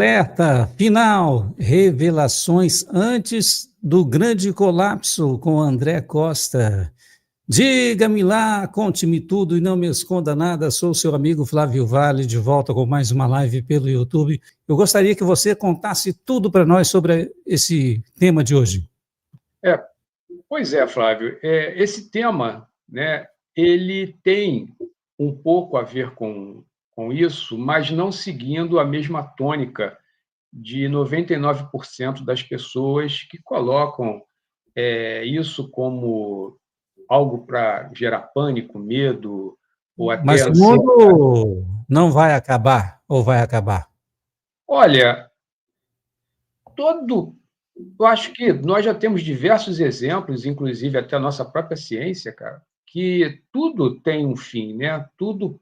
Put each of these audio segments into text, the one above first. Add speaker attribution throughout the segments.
Speaker 1: Alerta final, revelações antes do grande colapso com André Costa. Diga-me lá, conte-me tudo e não me esconda nada. Sou seu amigo Flávio Vale, de volta com mais uma live pelo YouTube. Eu gostaria que você contasse tudo para nós sobre esse tema de hoje.
Speaker 2: É, Pois é, Flávio. Esse tema, né, ele tem um pouco a ver com isso, mas não seguindo a mesma tônica de 99% das pessoas que colocam isso como algo para gerar pânico, medo ou até
Speaker 1: Mas o
Speaker 2: ansiedade.
Speaker 1: mundo não vai acabar ou vai acabar?
Speaker 2: Olha, todo eu acho que nós já temos diversos exemplos, inclusive até a nossa própria ciência, cara, que tudo tem um fim, né? Tudo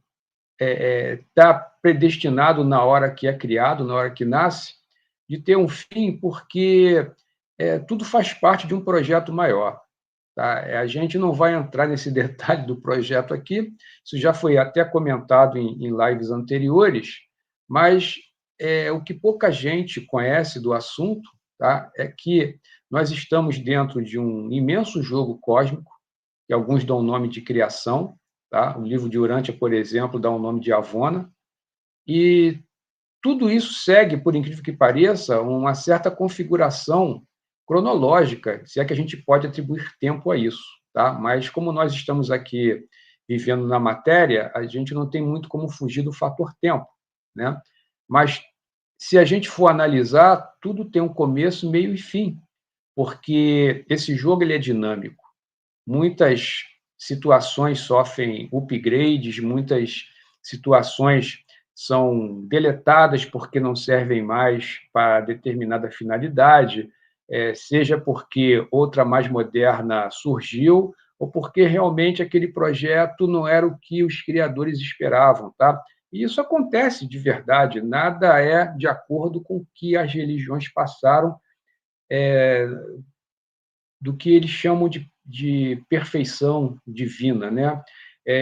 Speaker 2: está predestinado na hora que é criado, na hora que nasce, de ter um fim, porque tudo faz parte de um projeto maior. Tá? A gente não vai entrar nesse detalhe do projeto aqui, isso já foi até comentado em lives anteriores, mas o que pouca gente conhece do assunto, tá? É que nós estamos dentro de um imenso jogo cósmico, que alguns dão o nome de criação, tá? O livro de Urântia, por exemplo, dá o nome de Avona, e tudo isso segue, por incrível que pareça, uma certa configuração cronológica, se é que a gente pode atribuir tempo a isso, tá? Mas como nós estamos aqui vivendo na matéria, a gente não tem muito como fugir do fator tempo, né? Mas se a gente for analisar, tudo tem um começo, meio e fim, porque esse jogo ele é dinâmico. Muitas situações sofrem upgrades, muitas situações são deletadas porque não servem mais para determinada finalidade, seja porque outra mais moderna surgiu ou porque realmente aquele projeto não era o que os criadores esperavam, tá? E isso acontece de verdade, nada é de acordo com o que as religiões passaram do que eles chamam de perfeição divina, né?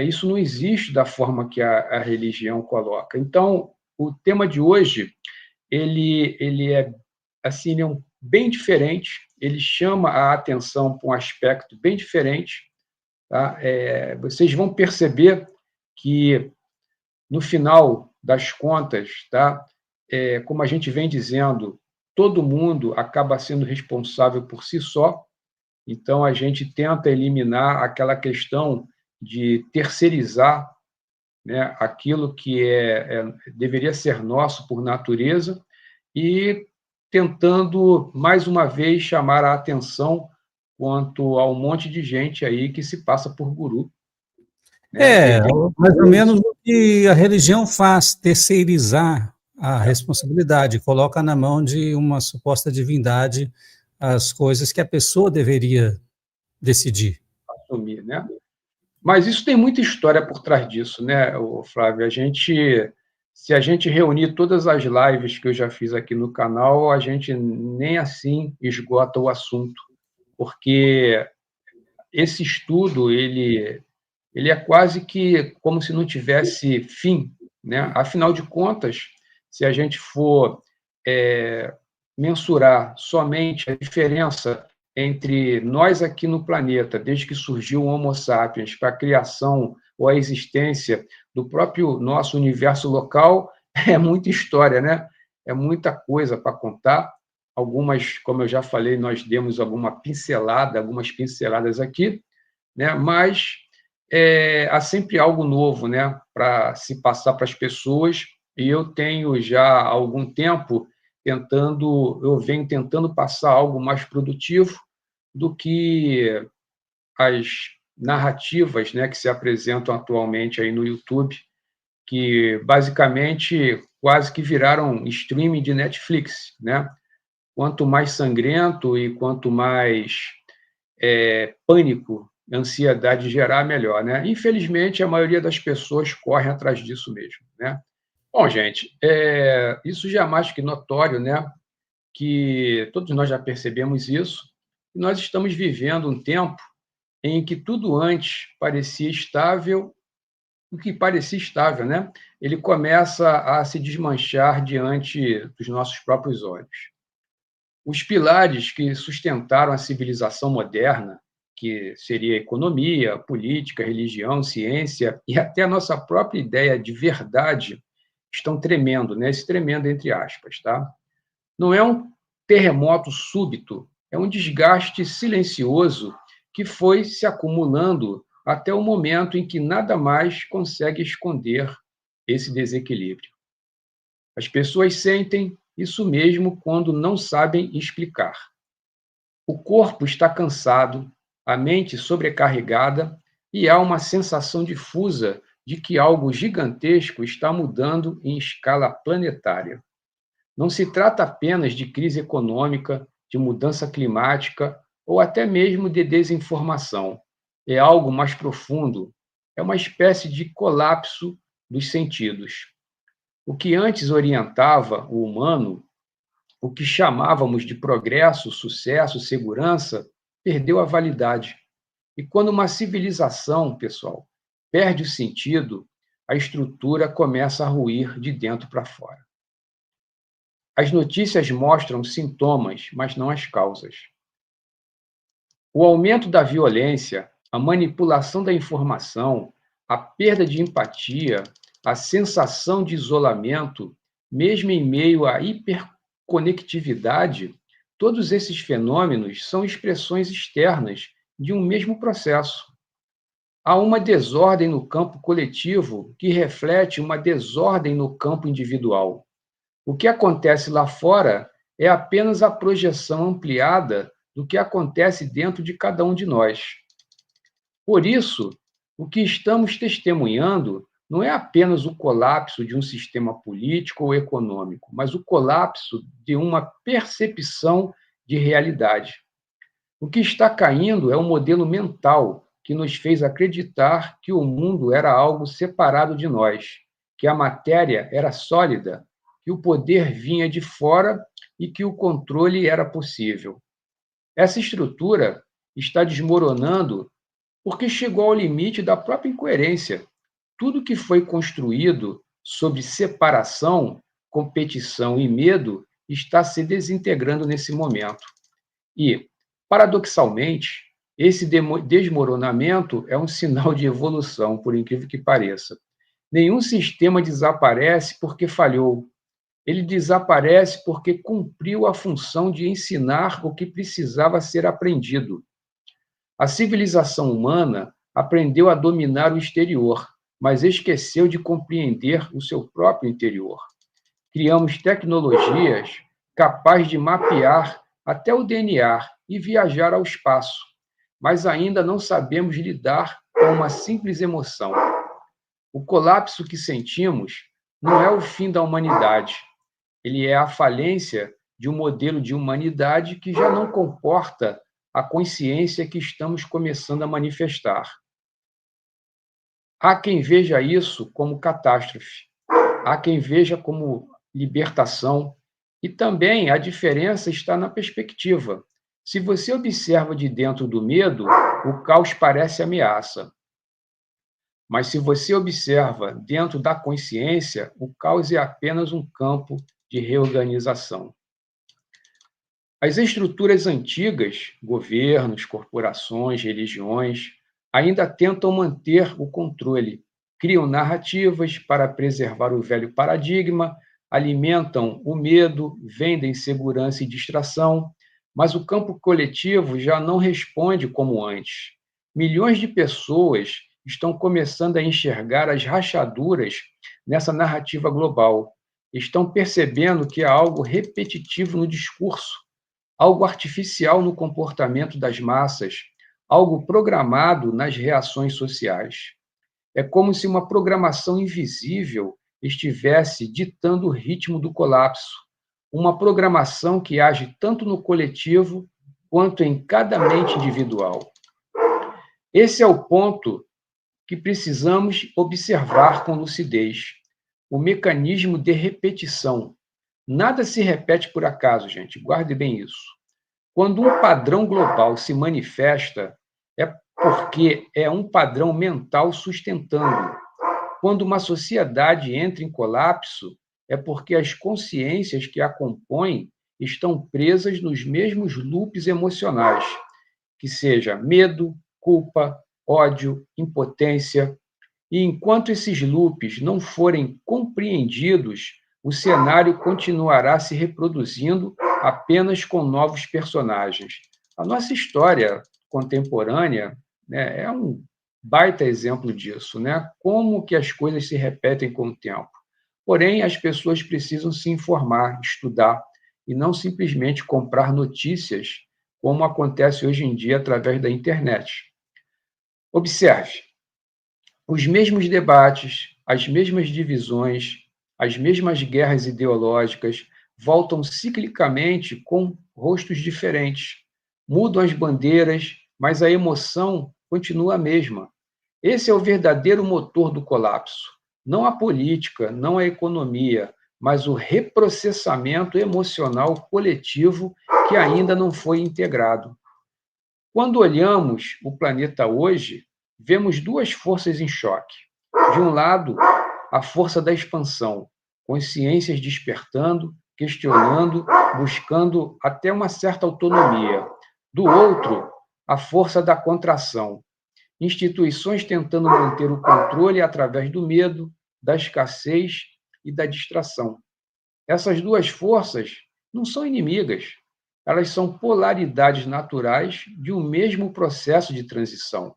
Speaker 2: Isso não existe da forma que a religião coloca. Então, o tema de hoje ele é assim, ele é bem diferente. Ele chama a atenção para um aspecto bem diferente, tá? Vocês vão perceber que no final das contas, tá? Como a gente vem dizendo, todo mundo acaba sendo responsável por si só. Então, a gente tenta eliminar aquela questão de terceirizar, né, aquilo que deveria ser nosso por natureza e tentando, mais uma vez, chamar a atenção quanto a um monte de gente aí que se passa por guru, né?
Speaker 1: É, mais ou menos o que a religião faz, terceirizar a responsabilidade, coloca na mão de uma suposta divindade as coisas que a pessoa deveria decidir.
Speaker 2: Assumir, né? Mas isso tem muita história por trás disso, né, Flávio? Se a gente reunir todas as lives que eu já fiz aqui no canal, a gente nem assim esgota o assunto, porque esse estudo ele é quase que como se não tivesse fim, né? Afinal de contas, se a gente for mensurar somente a diferença entre nós aqui no planeta, desde que surgiu o Homo sapiens, para a criação ou a existência do próprio nosso universo local, é muita história, né? É muita coisa para contar. Algumas, como eu já falei, nós demos algumas pinceladas aqui, né? Mas há sempre algo novo, né, para se passar para as pessoas. E eu tenho já há algum tempo eu venho tentando passar algo mais produtivo do que as narrativas, né, que se apresentam atualmente aí no YouTube, que basicamente quase que viraram streaming de Netflix, né? Quanto mais sangrento e quanto mais pânico, ansiedade gerar, melhor, né? Infelizmente, a maioria das pessoas corre atrás disso mesmo, né? Bom, gente, isso já é mais que notório, né? Que todos nós já percebemos isso. Nós estamos vivendo um tempo em que tudo antes parecia estável o que parecia estável, né? Ele começa a se desmanchar diante dos nossos próprios olhos. Os pilares que sustentaram a civilização moderna, que seria a economia, política, religião, ciência e até a nossa própria ideia de verdade, estão tremendo, né? Esse tremendo entre aspas, tá? Não é um terremoto súbito, é um desgaste silencioso que foi se acumulando até o momento em que nada mais consegue esconder esse desequilíbrio. As pessoas sentem isso mesmo quando não sabem explicar. O corpo está cansado, a mente sobrecarregada e há uma sensação difusa de que algo gigantesco está mudando em escala planetária. Não se trata apenas de crise econômica, de mudança climática ou até mesmo de desinformação. É algo mais profundo, é uma espécie de colapso dos sentidos. O que antes orientava o humano, o que chamávamos de progresso, sucesso, segurança, perdeu a validade. E quando uma civilização, pessoal, perde o sentido, a estrutura começa a ruir de dentro para fora. As notícias mostram sintomas, mas não as causas. O aumento da violência, a manipulação da informação, a perda de empatia, a sensação de isolamento, mesmo em meio à hiperconectividade, todos esses fenômenos são expressões externas de um mesmo processo. Há uma desordem no campo coletivo que reflete uma desordem no campo individual. O que acontece lá fora é apenas a projeção ampliada do que acontece dentro de cada um de nós. Por isso, o que estamos testemunhando não é apenas o colapso de um sistema político ou econômico, mas o colapso de uma percepção de realidade. O que está caindo é um modelo mental que nos fez acreditar que o mundo era algo separado de nós, que a matéria era sólida, que o poder vinha de fora e que o controle era possível. Essa estrutura está desmoronando porque chegou ao limite da própria incoerência. Tudo que foi construído sobre separação, competição e medo está se desintegrando nesse momento. E, paradoxalmente, esse desmoronamento é um sinal de evolução, por incrível que pareça. Nenhum sistema desaparece porque falhou. Ele desaparece porque cumpriu a função de ensinar o que precisava ser aprendido. A civilização humana aprendeu a dominar o exterior, mas esqueceu de compreender o seu próprio interior. Criamos tecnologias capazes de mapear até o DNA e viajar ao espaço, mas ainda não sabemos lidar com uma simples emoção. O colapso que sentimos não é o fim da humanidade, ele é a falência de um modelo de humanidade que já não comporta a consciência que estamos começando a manifestar. Há quem veja isso como catástrofe, há quem veja como libertação, e também a diferença está na perspectiva. Se você observa de dentro do medo, o caos parece ameaça. Mas se você observa dentro da consciência, o caos é apenas um campo de reorganização. As estruturas antigas, governos, corporações, religiões, ainda tentam manter o controle, criam narrativas para preservar o velho paradigma, alimentam o medo, vendem segurança e distração, mas o campo coletivo já não responde como antes. Milhões de pessoas estão começando a enxergar as rachaduras nessa narrativa global. Estão percebendo que há algo repetitivo no discurso, algo artificial no comportamento das massas, algo programado nas reações sociais. É como se uma programação invisível estivesse ditando o ritmo do colapso, uma programação que age tanto no coletivo quanto em cada mente individual. Esse é o ponto que precisamos observar com lucidez, o mecanismo de repetição. Nada se repete por acaso, gente, guarde bem isso. Quando um padrão global se manifesta, é porque é um padrão mental sustentando. Quando uma sociedade entra em colapso, é porque as consciências que a compõem estão presas nos mesmos loops emocionais, que seja medo, culpa, ódio, impotência. E enquanto esses loops não forem compreendidos, o cenário continuará se reproduzindo apenas com novos personagens. A nossa história contemporânea, né, é um baita exemplo disso, né? Como que as coisas se repetem com o tempo. Porém, as pessoas precisam se informar, estudar, e não simplesmente comprar notícias, como acontece hoje em dia através da internet. Observe, os mesmos debates, as mesmas divisões, as mesmas guerras ideológicas voltam ciclicamente com rostos diferentes. Mudam as bandeiras, mas a emoção continua a mesma. Esse é o verdadeiro motor do colapso. Não a política, não a economia, mas o reprocessamento emocional coletivo que ainda não foi integrado. Quando olhamos o planeta hoje, vemos duas forças em choque. De um lado, a força da expansão, consciências despertando, questionando, buscando até uma certa autonomia. Do outro, a força da contração, instituições tentando manter o controle através do medo, da escassez e da distração. Essas duas forças não são inimigas, elas são polaridades naturais de um mesmo processo de transição,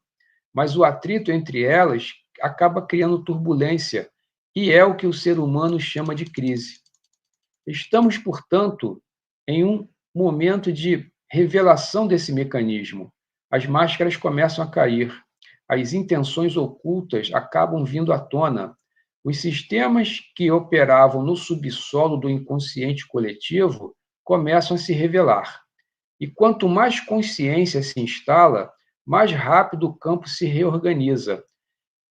Speaker 2: mas o atrito entre elas acaba criando turbulência, e é o que o ser humano chama de crise. Estamos, portanto, em um momento de revelação desse mecanismo. As máscaras começam a cair, as intenções ocultas acabam vindo à tona. Os sistemas que operavam no subsolo do inconsciente coletivo começam a se revelar. E quanto mais consciência se instala, mais rápido o campo se reorganiza.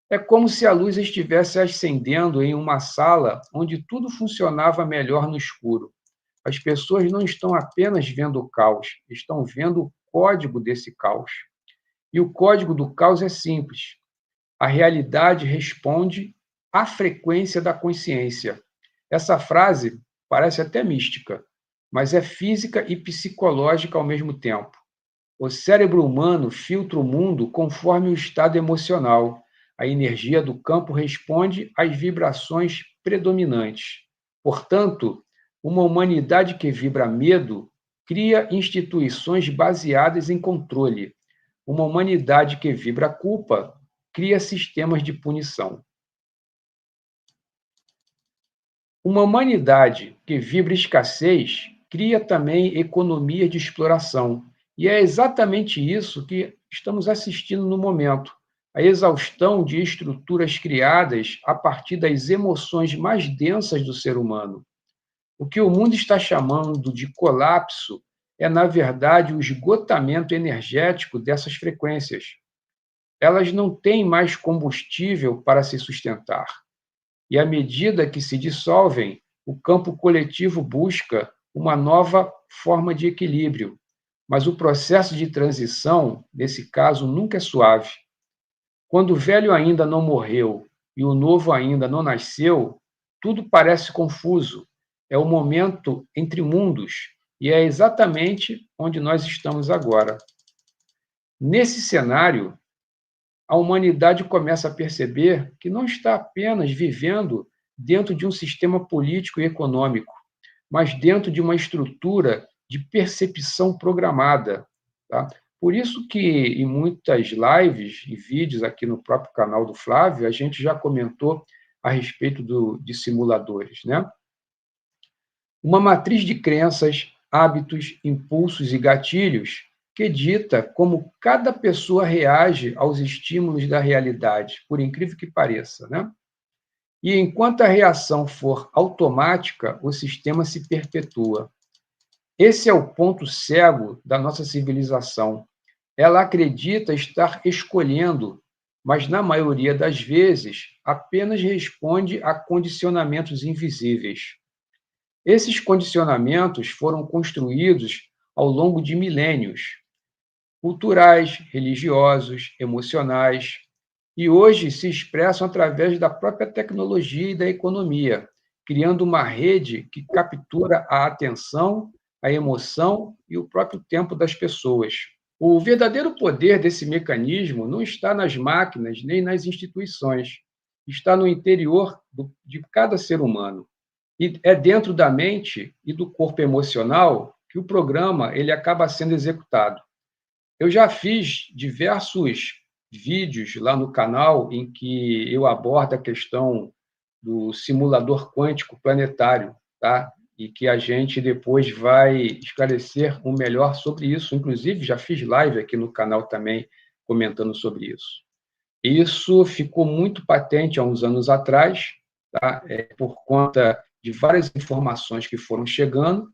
Speaker 2: É como se a luz estivesse acendendo em uma sala onde tudo funcionava melhor no escuro. As pessoas não estão apenas vendo o caos, estão vendo o código desse caos. E o código do caos é simples. A realidade responde à frequência da consciência. Essa frase parece até mística, mas é física e psicológica ao mesmo tempo. O cérebro humano filtra o mundo conforme o estado emocional. A energia do campo responde às vibrações predominantes. Portanto, uma humanidade que vibra medo cria instituições baseadas em controle. Uma humanidade que vibra culpa cria sistemas de punição. Uma humanidade que vibra escassez cria também economia de exploração. E é exatamente isso que estamos assistindo no momento. A exaustão de estruturas criadas a partir das emoções mais densas do ser humano. O que o mundo está chamando de colapso é, na verdade, o esgotamento energético dessas frequências. Elas não têm mais combustível para se sustentar. E à medida que se dissolvem, o campo coletivo busca uma nova forma de equilíbrio. Mas o processo de transição, nesse caso, nunca é suave. Quando o velho ainda não morreu e o novo ainda não nasceu, tudo parece confuso. É o momento entre mundos, e é exatamente onde nós estamos agora. Nesse cenário, a humanidade começa a perceber que não está apenas vivendo dentro de um sistema político e econômico, mas dentro de uma estrutura de percepção programada. Tá? Por isso que em muitas lives e vídeos aqui no próprio canal do Flávio, a gente já comentou a respeito de simuladores. Né? Uma matriz de crenças, hábitos, impulsos e gatilhos que dita como cada pessoa reage aos estímulos da realidade, por incrível que pareça. Né? E enquanto a reação for automática, o sistema se perpetua. Esse é o ponto cego da nossa civilização. Ela acredita estar escolhendo, mas, na maioria das vezes, apenas responde a condicionamentos invisíveis. Esses condicionamentos foram construídos ao longo de milênios, culturais, religiosos, emocionais, e hoje se expressam através da própria tecnologia e da economia, criando uma rede que captura a atenção, a emoção e o próprio tempo das pessoas. O verdadeiro poder desse mecanismo não está nas máquinas nem nas instituições, está no interior de cada ser humano. E é dentro da mente e do corpo emocional que o programa ele acaba sendo executado. Eu já fiz diversos vídeos lá no canal em que eu abordo a questão do simulador quântico planetário, tá? E que a gente depois vai esclarecer o melhor sobre isso. Inclusive, já fiz live aqui no canal também comentando sobre isso. Isso ficou muito patente há uns anos atrás, tá? Por conta de várias informações que foram chegando,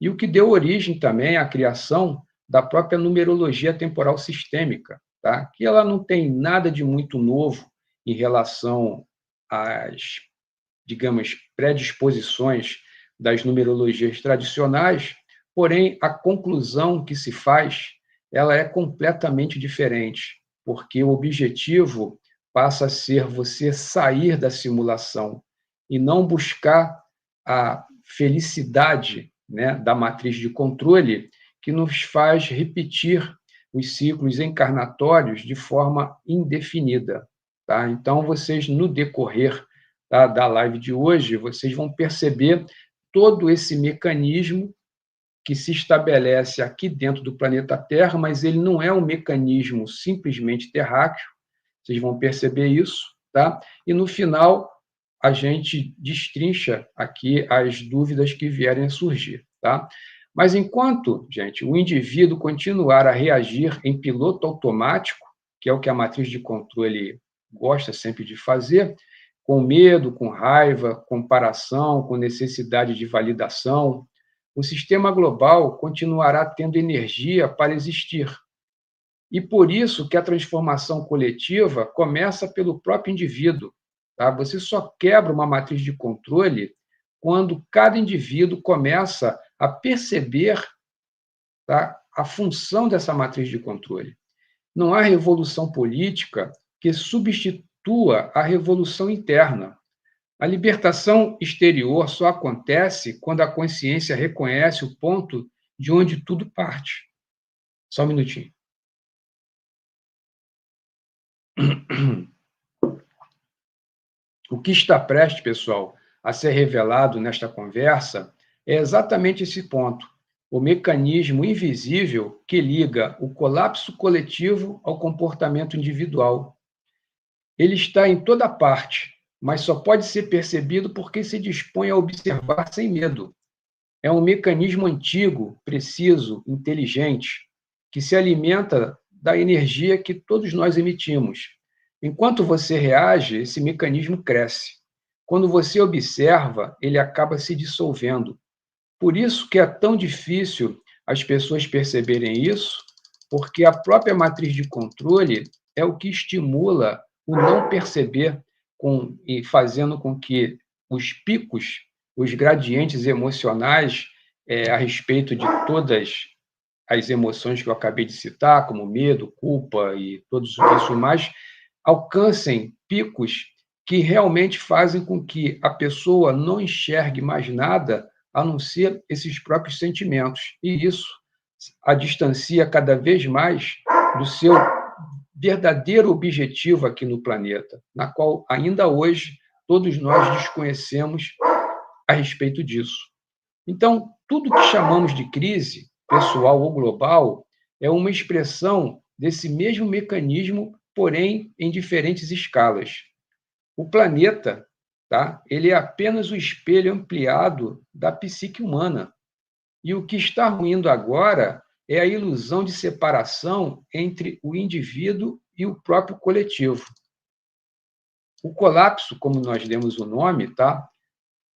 Speaker 2: e o que deu origem também à criação da própria numerologia temporal sistêmica, tá? Que ela não tem nada de muito novo em relação às, digamos, predisposições das numerologias tradicionais, porém a conclusão que se faz, ela é completamente diferente, porque o objetivo passa a ser você sair da simulação e não buscar a felicidade, né, da matriz de controle que nos faz repetir os ciclos encarnatórios de forma indefinida. Tá? Então, vocês, no decorrer da live de hoje, vocês vão perceber todo esse mecanismo que se estabelece aqui dentro do planeta Terra, mas ele não é um mecanismo simplesmente terráqueo, vocês vão perceber isso, tá? E no final a gente destrincha aqui as dúvidas que vierem a surgir, tá? Mas enquanto, gente, o indivíduo continuar a reagir em piloto automático, que é o que a matriz de controle gosta sempre de fazer, com medo, com raiva, comparação, com necessidade de validação, o sistema global continuará tendo energia para existir. E por isso que a transformação coletiva começa pelo próprio indivíduo. Tá? Você só quebra uma matriz de controle quando cada indivíduo começa a perceber, tá, a função dessa matriz de controle. Não há revolução política que substitua a revolução interna. A libertação exterior só acontece quando a consciência reconhece o ponto de onde tudo parte. Só um minutinho. O que está prestes, pessoal, a ser revelado nesta conversa é exatamente esse ponto, o mecanismo invisível que liga o colapso coletivo ao comportamento individual. Ele está em toda parte, mas só pode ser percebido porque se dispõe a observar sem medo. É um mecanismo antigo, preciso, inteligente, que se alimenta da energia que todos nós emitimos. Enquanto você reage, esse mecanismo cresce. Quando você observa, ele acaba se dissolvendo. Por isso que é tão difícil as pessoas perceberem isso, porque a própria matriz de controle é o que estimula o não perceber e fazendo com que os picos, os gradientes emocionais a respeito de todas as emoções que eu acabei de citar, como medo, culpa e todos isso mais, alcancem picos que realmente fazem com que a pessoa não enxergue mais nada a não ser esses próprios sentimentos. E isso a distancia cada vez mais do seu verdadeiro objetivo aqui no planeta, na qual ainda hoje todos nós desconhecemos a respeito disso. Então, tudo que chamamos de crise, pessoal ou global, é uma expressão desse mesmo mecanismo, porém em diferentes escalas. O planeta, tá? Ele é apenas o espelho ampliado da psique humana. E o que está ruindo agora é a ilusão de separação entre o indivíduo e o próprio coletivo. O colapso, como nós demos o nome, tá?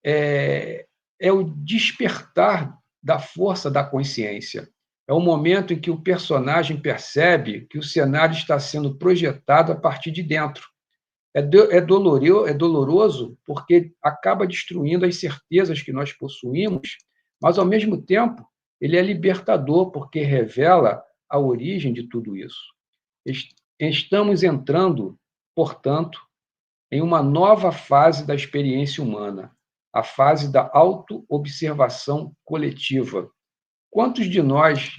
Speaker 2: É o despertar da força da consciência. É o momento em que o personagem percebe que o cenário está sendo projetado a partir de dentro. É doloroso porque acaba destruindo as certezas que nós possuímos, mas, ao mesmo tempo, ele é libertador porque revela a origem de tudo isso. Estamos entrando portanto, em uma nova fase da experiência humana, a fase da autoobservação coletiva. Quantos de nós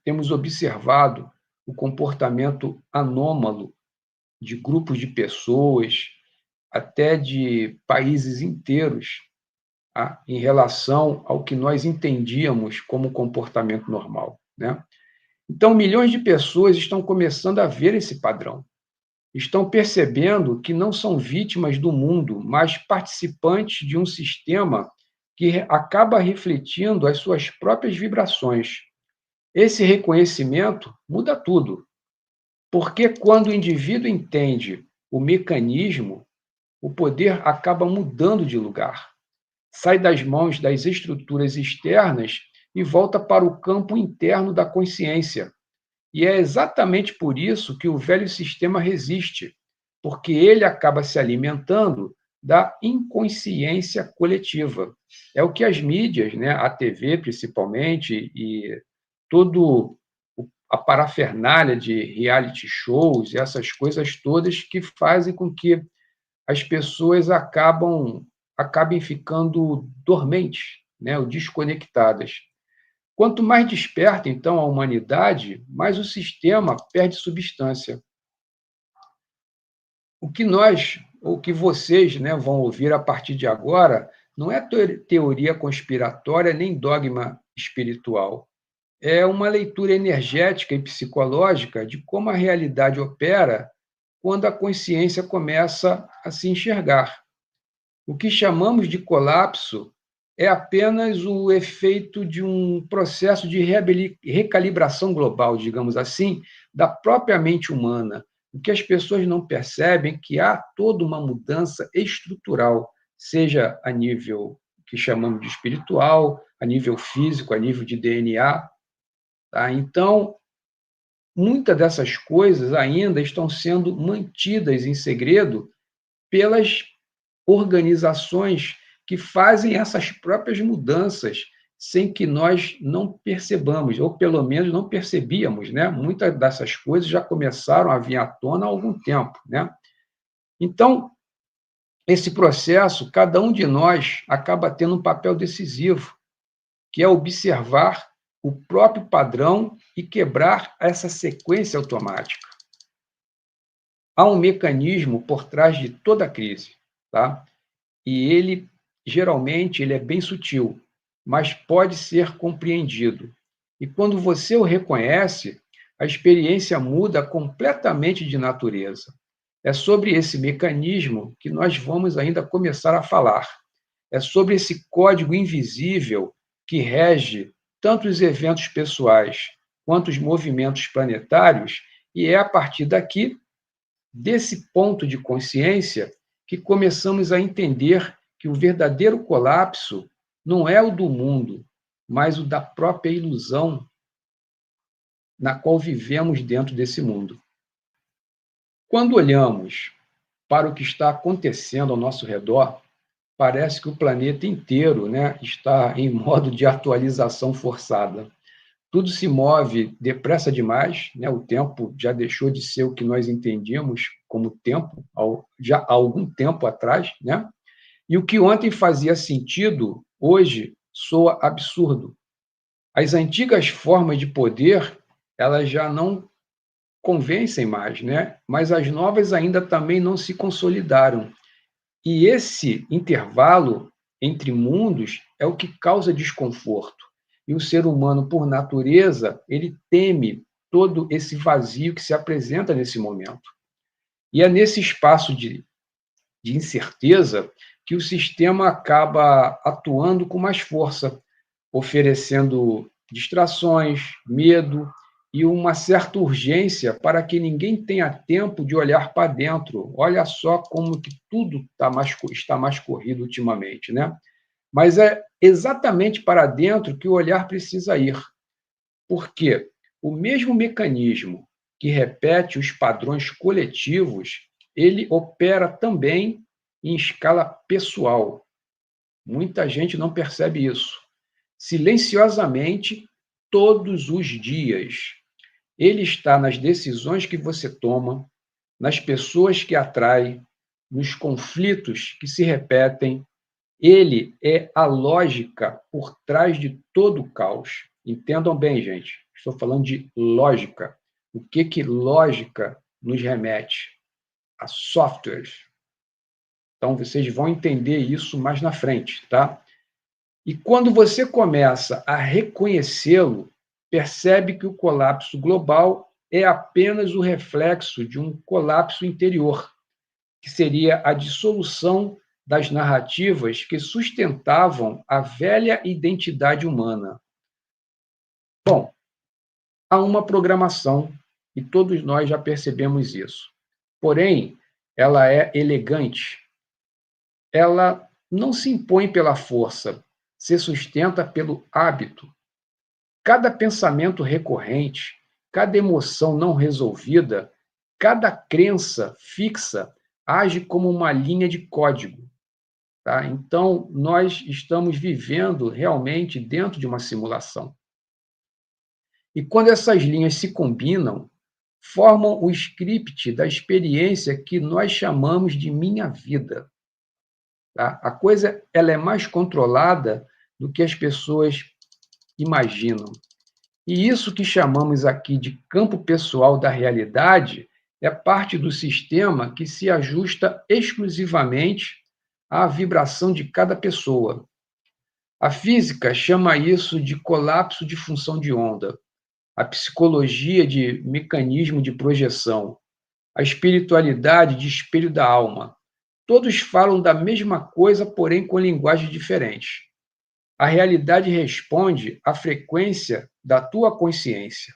Speaker 2: temos observado o comportamento anômalo de grupos de pessoas, até de países inteiros, tá? Em relação ao que nós entendíamos como comportamento normal, né? Então, milhões de pessoas estão começando a ver esse padrão. Estão percebendo que não são vítimas do mundo, mas participantes de um sistema que acaba refletindo as suas próprias vibrações. Esse reconhecimento muda tudo, porque quando o indivíduo entende o mecanismo, o poder acaba mudando de lugar. Sai das mãos das estruturas externas e volta para o campo interno da consciência. E é exatamente por isso que o velho sistema resiste, porque ele acaba se alimentando da inconsciência coletiva. É o que as mídias, né, a TV principalmente, e todo a parafernália de reality shows e essas coisas todas que fazem com que as pessoas acabem ficando dormentes, né, ou desconectadas. Quanto mais desperta, então, a humanidade, mais o sistema perde substância. O que vocês, né, vão ouvir a partir de agora, não é teoria conspiratória nem dogma espiritual. É uma leitura energética e psicológica de como a realidade opera quando a consciência começa a se enxergar. O que chamamos de colapso é apenas o efeito de um processo de recalibração global, digamos assim, da própria mente humana. O que as pessoas não percebem é que há toda uma mudança estrutural, seja a nível que chamamos de espiritual, a nível físico, a nível de DNA. Tá? Então, muitas dessas coisas ainda estão sendo mantidas em segredo pelas organizações que fazem essas próprias mudanças sem que nós não percebamos, ou pelo menos não percebíamos, né? Muitas dessas coisas já começaram a vir à tona há algum tempo, né? Então, esse processo, cada um de nós acaba tendo um papel decisivo, que é observar o próprio padrão e quebrar essa sequência automática. Há um mecanismo por trás de toda a crise, tá? E ele, geralmente, ele é bem sutil, mas pode ser compreendido. E quando você o reconhece, a experiência muda completamente de natureza. É sobre esse mecanismo que nós vamos ainda começar a falar. É sobre esse código invisível que rege tanto os eventos pessoais quanto os movimentos planetários, e é a partir daqui, desse ponto de consciência, que começamos a entender que o verdadeiro colapso não é o do mundo, mas o da própria ilusão na qual vivemos dentro desse mundo. Quando olhamos para o que está acontecendo ao nosso redor, parece que o planeta inteiro, né, está em modo de atualização forçada. Tudo se move depressa demais, né? O tempo já deixou de ser o que nós entendíamos como tempo, já há algum tempo atrás, né? E o que ontem fazia sentido, hoje soa absurdo. As antigas formas de poder, elas já não convencem mais, né? Mas as novas ainda também não se consolidaram. E esse intervalo entre mundos é o que causa desconforto. E o ser humano, por natureza, ele teme todo esse vazio que se apresenta nesse momento. E é nesse espaço de incerteza que o sistema acaba atuando com mais força, oferecendo distrações, medo e uma certa urgência para que ninguém tenha tempo de olhar para dentro. Olha só como que tudo está mais corrido ultimamente, né? Mas é exatamente para dentro que o olhar precisa ir. Por quê? O mesmo mecanismo que repete os padrões coletivos, ele opera também em escala pessoal. Muita gente não percebe isso. Silenciosamente, todos os dias. Ele está nas decisões que você toma, nas pessoas que atrai, nos conflitos que se repetem. Ele é a lógica por trás de todo o caos. Entendam bem, gente. Estou falando de lógica. O que lógica nos remete? A softwares. Então, vocês vão entender isso mais na frente, tá? E quando você começa a reconhecê-lo, percebe que o colapso global é apenas o reflexo de um colapso interior, que seria a dissolução das narrativas que sustentavam a velha identidade humana. Bom, há uma programação, e todos nós já percebemos isso. Porém, ela é elegante. Ela não se impõe pela força, se sustenta pelo hábito. Cada pensamento recorrente, cada emoção não resolvida, cada crença fixa age como uma linha de código. Tá? Então, nós estamos vivendo realmente dentro de uma simulação. E quando essas linhas se combinam, formam o script da experiência que nós chamamos de minha vida. Tá? A coisa ela é mais controlada do que as pessoas imaginam. E isso que chamamos aqui de campo pessoal da realidade é parte do sistema que se ajusta exclusivamente à vibração de cada pessoa. A física chama isso de colapso de função de onda, a psicologia de mecanismo de projeção, a espiritualidade de espelho da alma. Todos falam da mesma coisa, porém com linguagens diferentes. A realidade responde à frequência da tua consciência.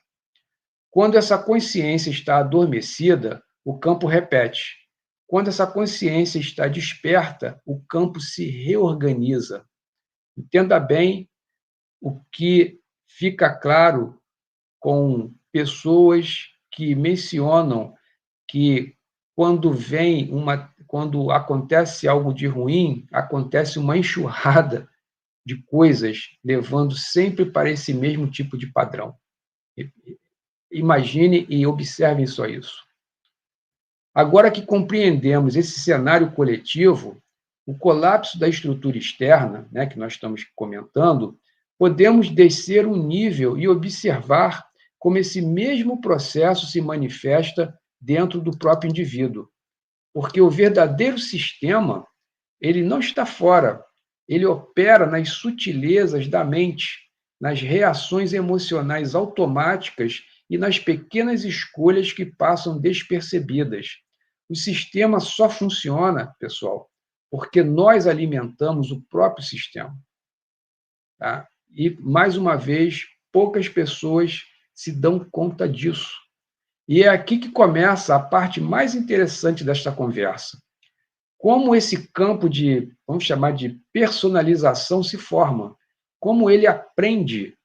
Speaker 2: Quando essa consciência está adormecida, o campo repete. Quando essa consciência está desperta, o campo se reorganiza. Entenda bem o que fica claro com pessoas que mencionam que quando acontece algo de ruim, acontece uma enxurrada de coisas, levando sempre para esse mesmo tipo de padrão. Imagine e observem só isso. Agora que compreendemos esse cenário coletivo, o colapso da estrutura externa, né, que nós estamos comentando, podemos descer um nível e observar como esse mesmo processo se manifesta dentro do próprio indivíduo. Porque o verdadeiro sistema, ele não está fora, ele opera nas sutilezas da mente, nas reações emocionais automáticas e nas pequenas escolhas que passam despercebidas. O sistema só funciona, pessoal, porque nós alimentamos o próprio sistema. Tá? E, mais uma vez, poucas pessoas se dão conta disso. E é aqui que começa a parte mais interessante desta conversa. Como esse campo de, vamos chamar de personalização se forma, como ele aprende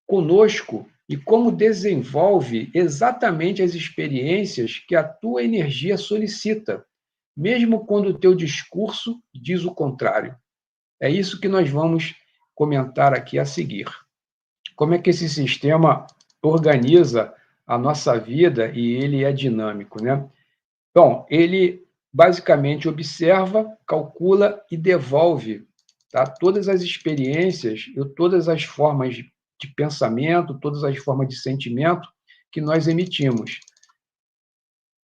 Speaker 2: conosco e como desenvolve exatamente as experiências que a tua energia solicita, mesmo quando o teu discurso diz o contrário. É isso que nós vamos comentar aqui a seguir. Como é que esse sistema organiza a nossa vida e ele é dinâmico, né? Bom, ele basicamente observa, calcula e devolve, tá? Todas as experiências e todas as formas de pensamento, todas as formas de sentimento que nós emitimos.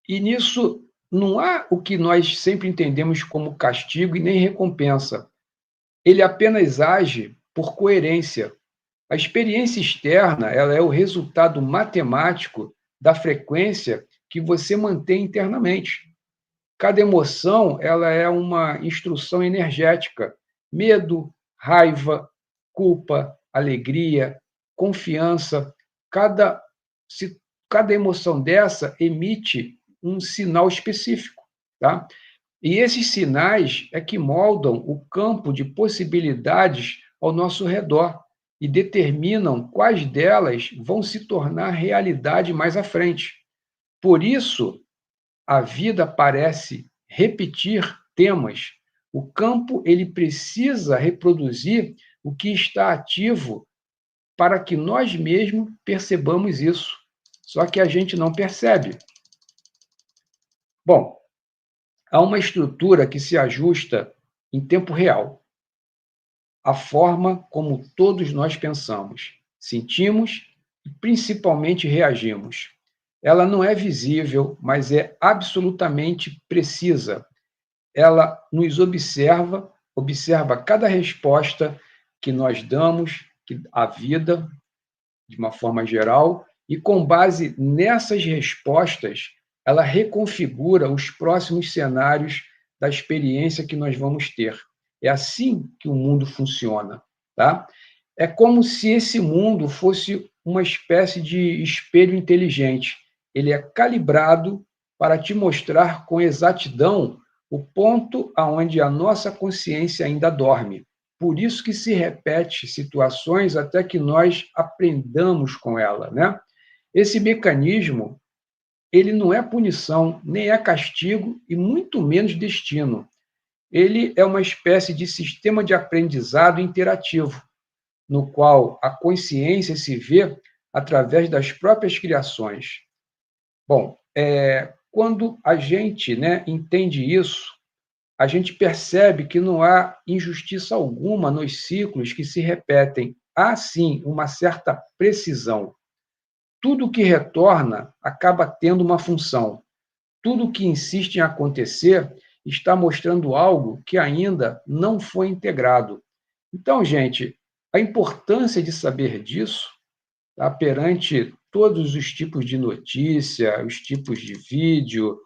Speaker 2: E nisso não há o que nós sempre entendemos como castigo e nem recompensa. Ele apenas age por coerência. A experiência externa, ela é o resultado matemático da frequência que você mantém internamente. Cada emoção, ela é uma instrução energética. Medo, raiva, culpa, alegria, confiança. Cada emoção dessa emite um sinal específico, tá? E esses sinais é que moldam o campo de possibilidades ao nosso redor e determinam quais delas vão se tornar realidade mais à frente. Por isso, a vida parece repetir temas. O campo ele precisa reproduzir o que está ativo para que nós mesmos percebamos isso. Só que a gente não percebe. Bom, há uma estrutura que se ajusta em tempo real à forma como todos nós pensamos, sentimos e principalmente reagimos. Ela não é visível, mas é absolutamente precisa. Ela nos observa, observa cada resposta que nós damos à vida, de uma forma geral, e com base nessas respostas, ela reconfigura os próximos cenários da experiência que nós vamos ter. É assim que o mundo funciona, tá? É como se esse mundo fosse uma espécie de espelho inteligente. Ele é calibrado para te mostrar com exatidão o ponto aonde a nossa consciência ainda dorme. Por isso que se repete situações até que nós aprendamos com ela, né? Esse mecanismo, ele não é punição, nem é castigo e muito menos destino. Ele é uma espécie de sistema de aprendizado interativo, no qual a consciência se vê através das próprias criações. Bom, quando a gente, né, entende isso, a gente percebe que não há injustiça alguma nos ciclos que se repetem. Há, sim, uma certa precisão. Tudo que retorna acaba tendo uma função. Tudo que insiste em acontecer está mostrando algo que ainda não foi integrado. Então, gente, a importância de saber disso, tá, perante todos os tipos de notícia, os tipos de vídeo,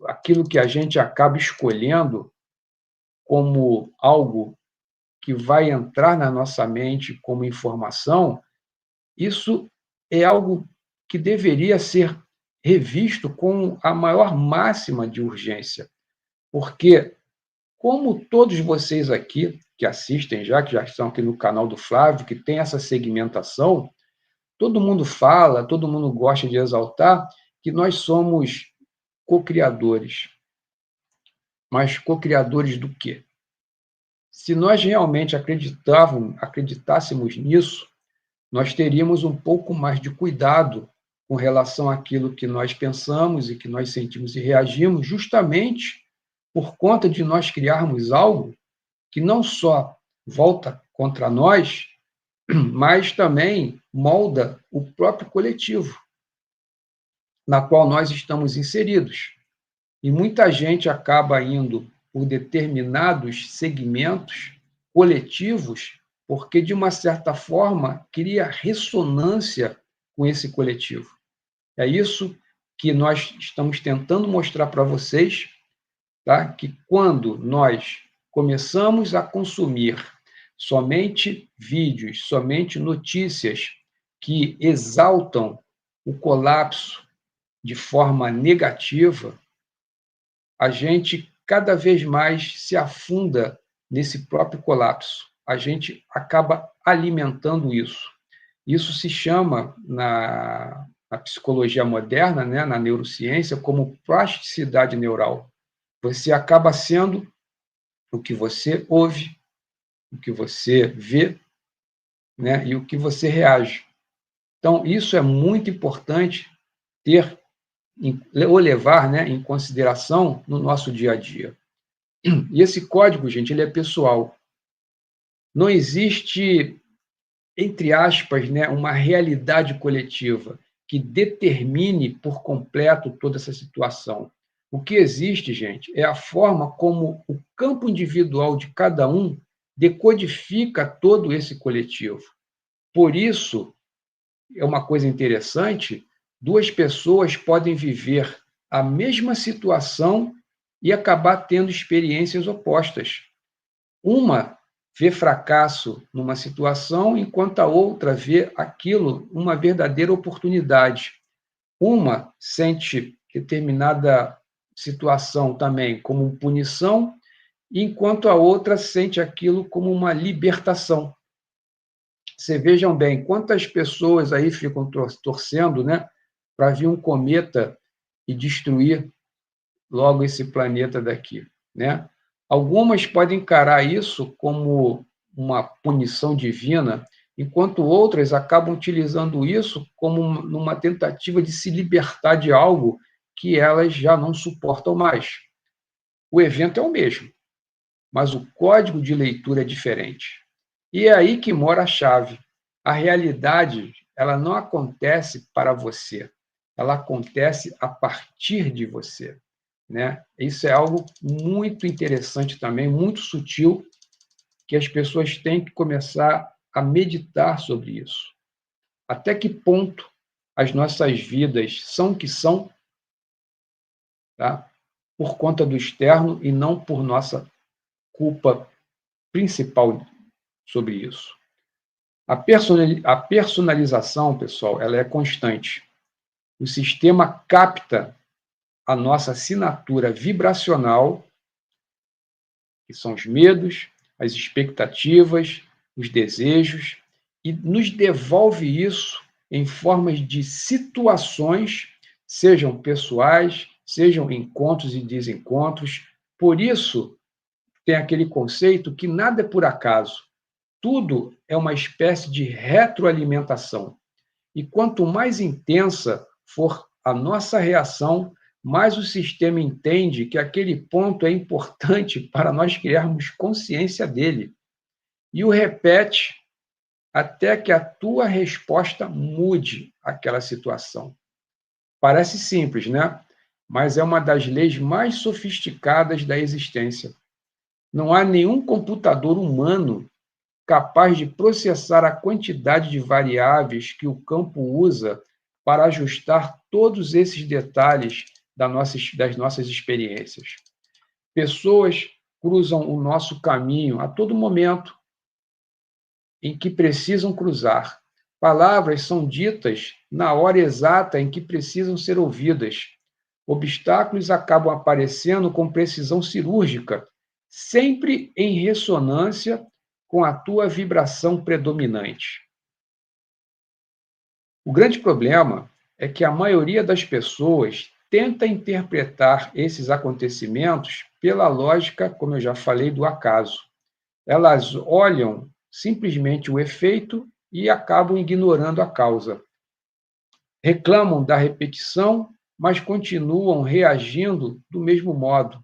Speaker 2: aquilo que a gente acaba escolhendo como algo que vai entrar na nossa mente como informação, isso é algo que deveria ser revisto com a maior máxima de urgência, porque, como todos vocês aqui que assistem já, que já estão aqui no canal do Flávio, que tem essa segmentação, todo mundo fala, todo mundo gosta de exaltar que nós somos co-criadores. Mas co-criadores do quê? Se nós realmente acreditássemos nisso, nós teríamos um pouco mais de cuidado com relação àquilo que nós pensamos e que nós sentimos e reagimos, justamente por conta de nós criarmos algo que não só volta contra nós, mas também molda o próprio coletivo na qual nós estamos inseridos. E muita gente acaba indo por determinados segmentos coletivos, porque, de uma certa forma, cria ressonância com esse coletivo. É isso que nós estamos tentando mostrar para vocês, tá? Que quando nós começamos a consumir somente vídeos, somente notícias que exaltam o colapso de forma negativa, a gente cada vez mais se afunda nesse próprio colapso. A gente acaba alimentando isso. Isso se chama, na psicologia moderna, né, na neurociência, como plasticidade neural. Você acaba sendo o que você ouve, o que você vê, né, e o que você reage. Então, isso é muito importante ter ou levar, né, em consideração no nosso dia a dia. E esse código, gente, ele é pessoal. Não existe, entre aspas, né, uma realidade coletiva que determine por completo toda essa situação. O que existe, gente, é a forma como o campo individual de cada um decodifica todo esse coletivo. Por isso, é uma coisa interessante, duas pessoas podem viver a mesma situação e acabar tendo experiências opostas. Uma vê fracasso numa situação, enquanto a outra vê aquilo uma verdadeira oportunidade. Uma sente determinada situação também como punição, enquanto a outra sente aquilo como uma libertação. Vocês vejam bem, quantas pessoas aí ficam torcendo, né, para vir um cometa e destruir logo esse planeta daqui, né? Algumas podem encarar isso como uma punição divina, enquanto outras acabam utilizando isso como uma tentativa de se libertar de algo que elas já não suportam mais. O evento é o mesmo, mas o código de leitura é diferente. E é aí que mora a chave. A realidade, ela não acontece para você, ela acontece a partir de você, né? Isso é algo muito interessante também, muito sutil, que as pessoas têm que começar a meditar sobre isso. Até que ponto as nossas vidas são o que são, tá? Por conta do externo e não por nossa culpa principal sobre isso. A personalização, pessoal, ela é constante. O sistema capta a nossa assinatura vibracional, que são os medos, as expectativas, os desejos, e nos devolve isso em formas de situações, sejam pessoais, sejam encontros e desencontros. Por isso, tem aquele conceito que nada é por acaso. Tudo é uma espécie de retroalimentação. E quanto mais intensa for a nossa reação, mais o sistema entende que aquele ponto é importante para nós criarmos consciência dele. E o repete até que a tua resposta mude aquela situação. Parece simples, né? Mas é uma das leis mais sofisticadas da existência. Não há nenhum computador humano capaz de processar a quantidade de variáveis que o campo usa para ajustar todos esses detalhes das nossas experiências. Pessoas cruzam o nosso caminho a todo momento em que precisam cruzar. Palavras são ditas na hora exata em que precisam ser ouvidas. Obstáculos acabam aparecendo com precisão cirúrgica, sempre em ressonância com a tua vibração predominante. O grande problema é que a maioria das pessoas tenta interpretar esses acontecimentos pela lógica, como eu já falei, do acaso. Elas olham simplesmente o efeito e acabam ignorando a causa. Reclamam da repetição, mas continuam reagindo do mesmo modo.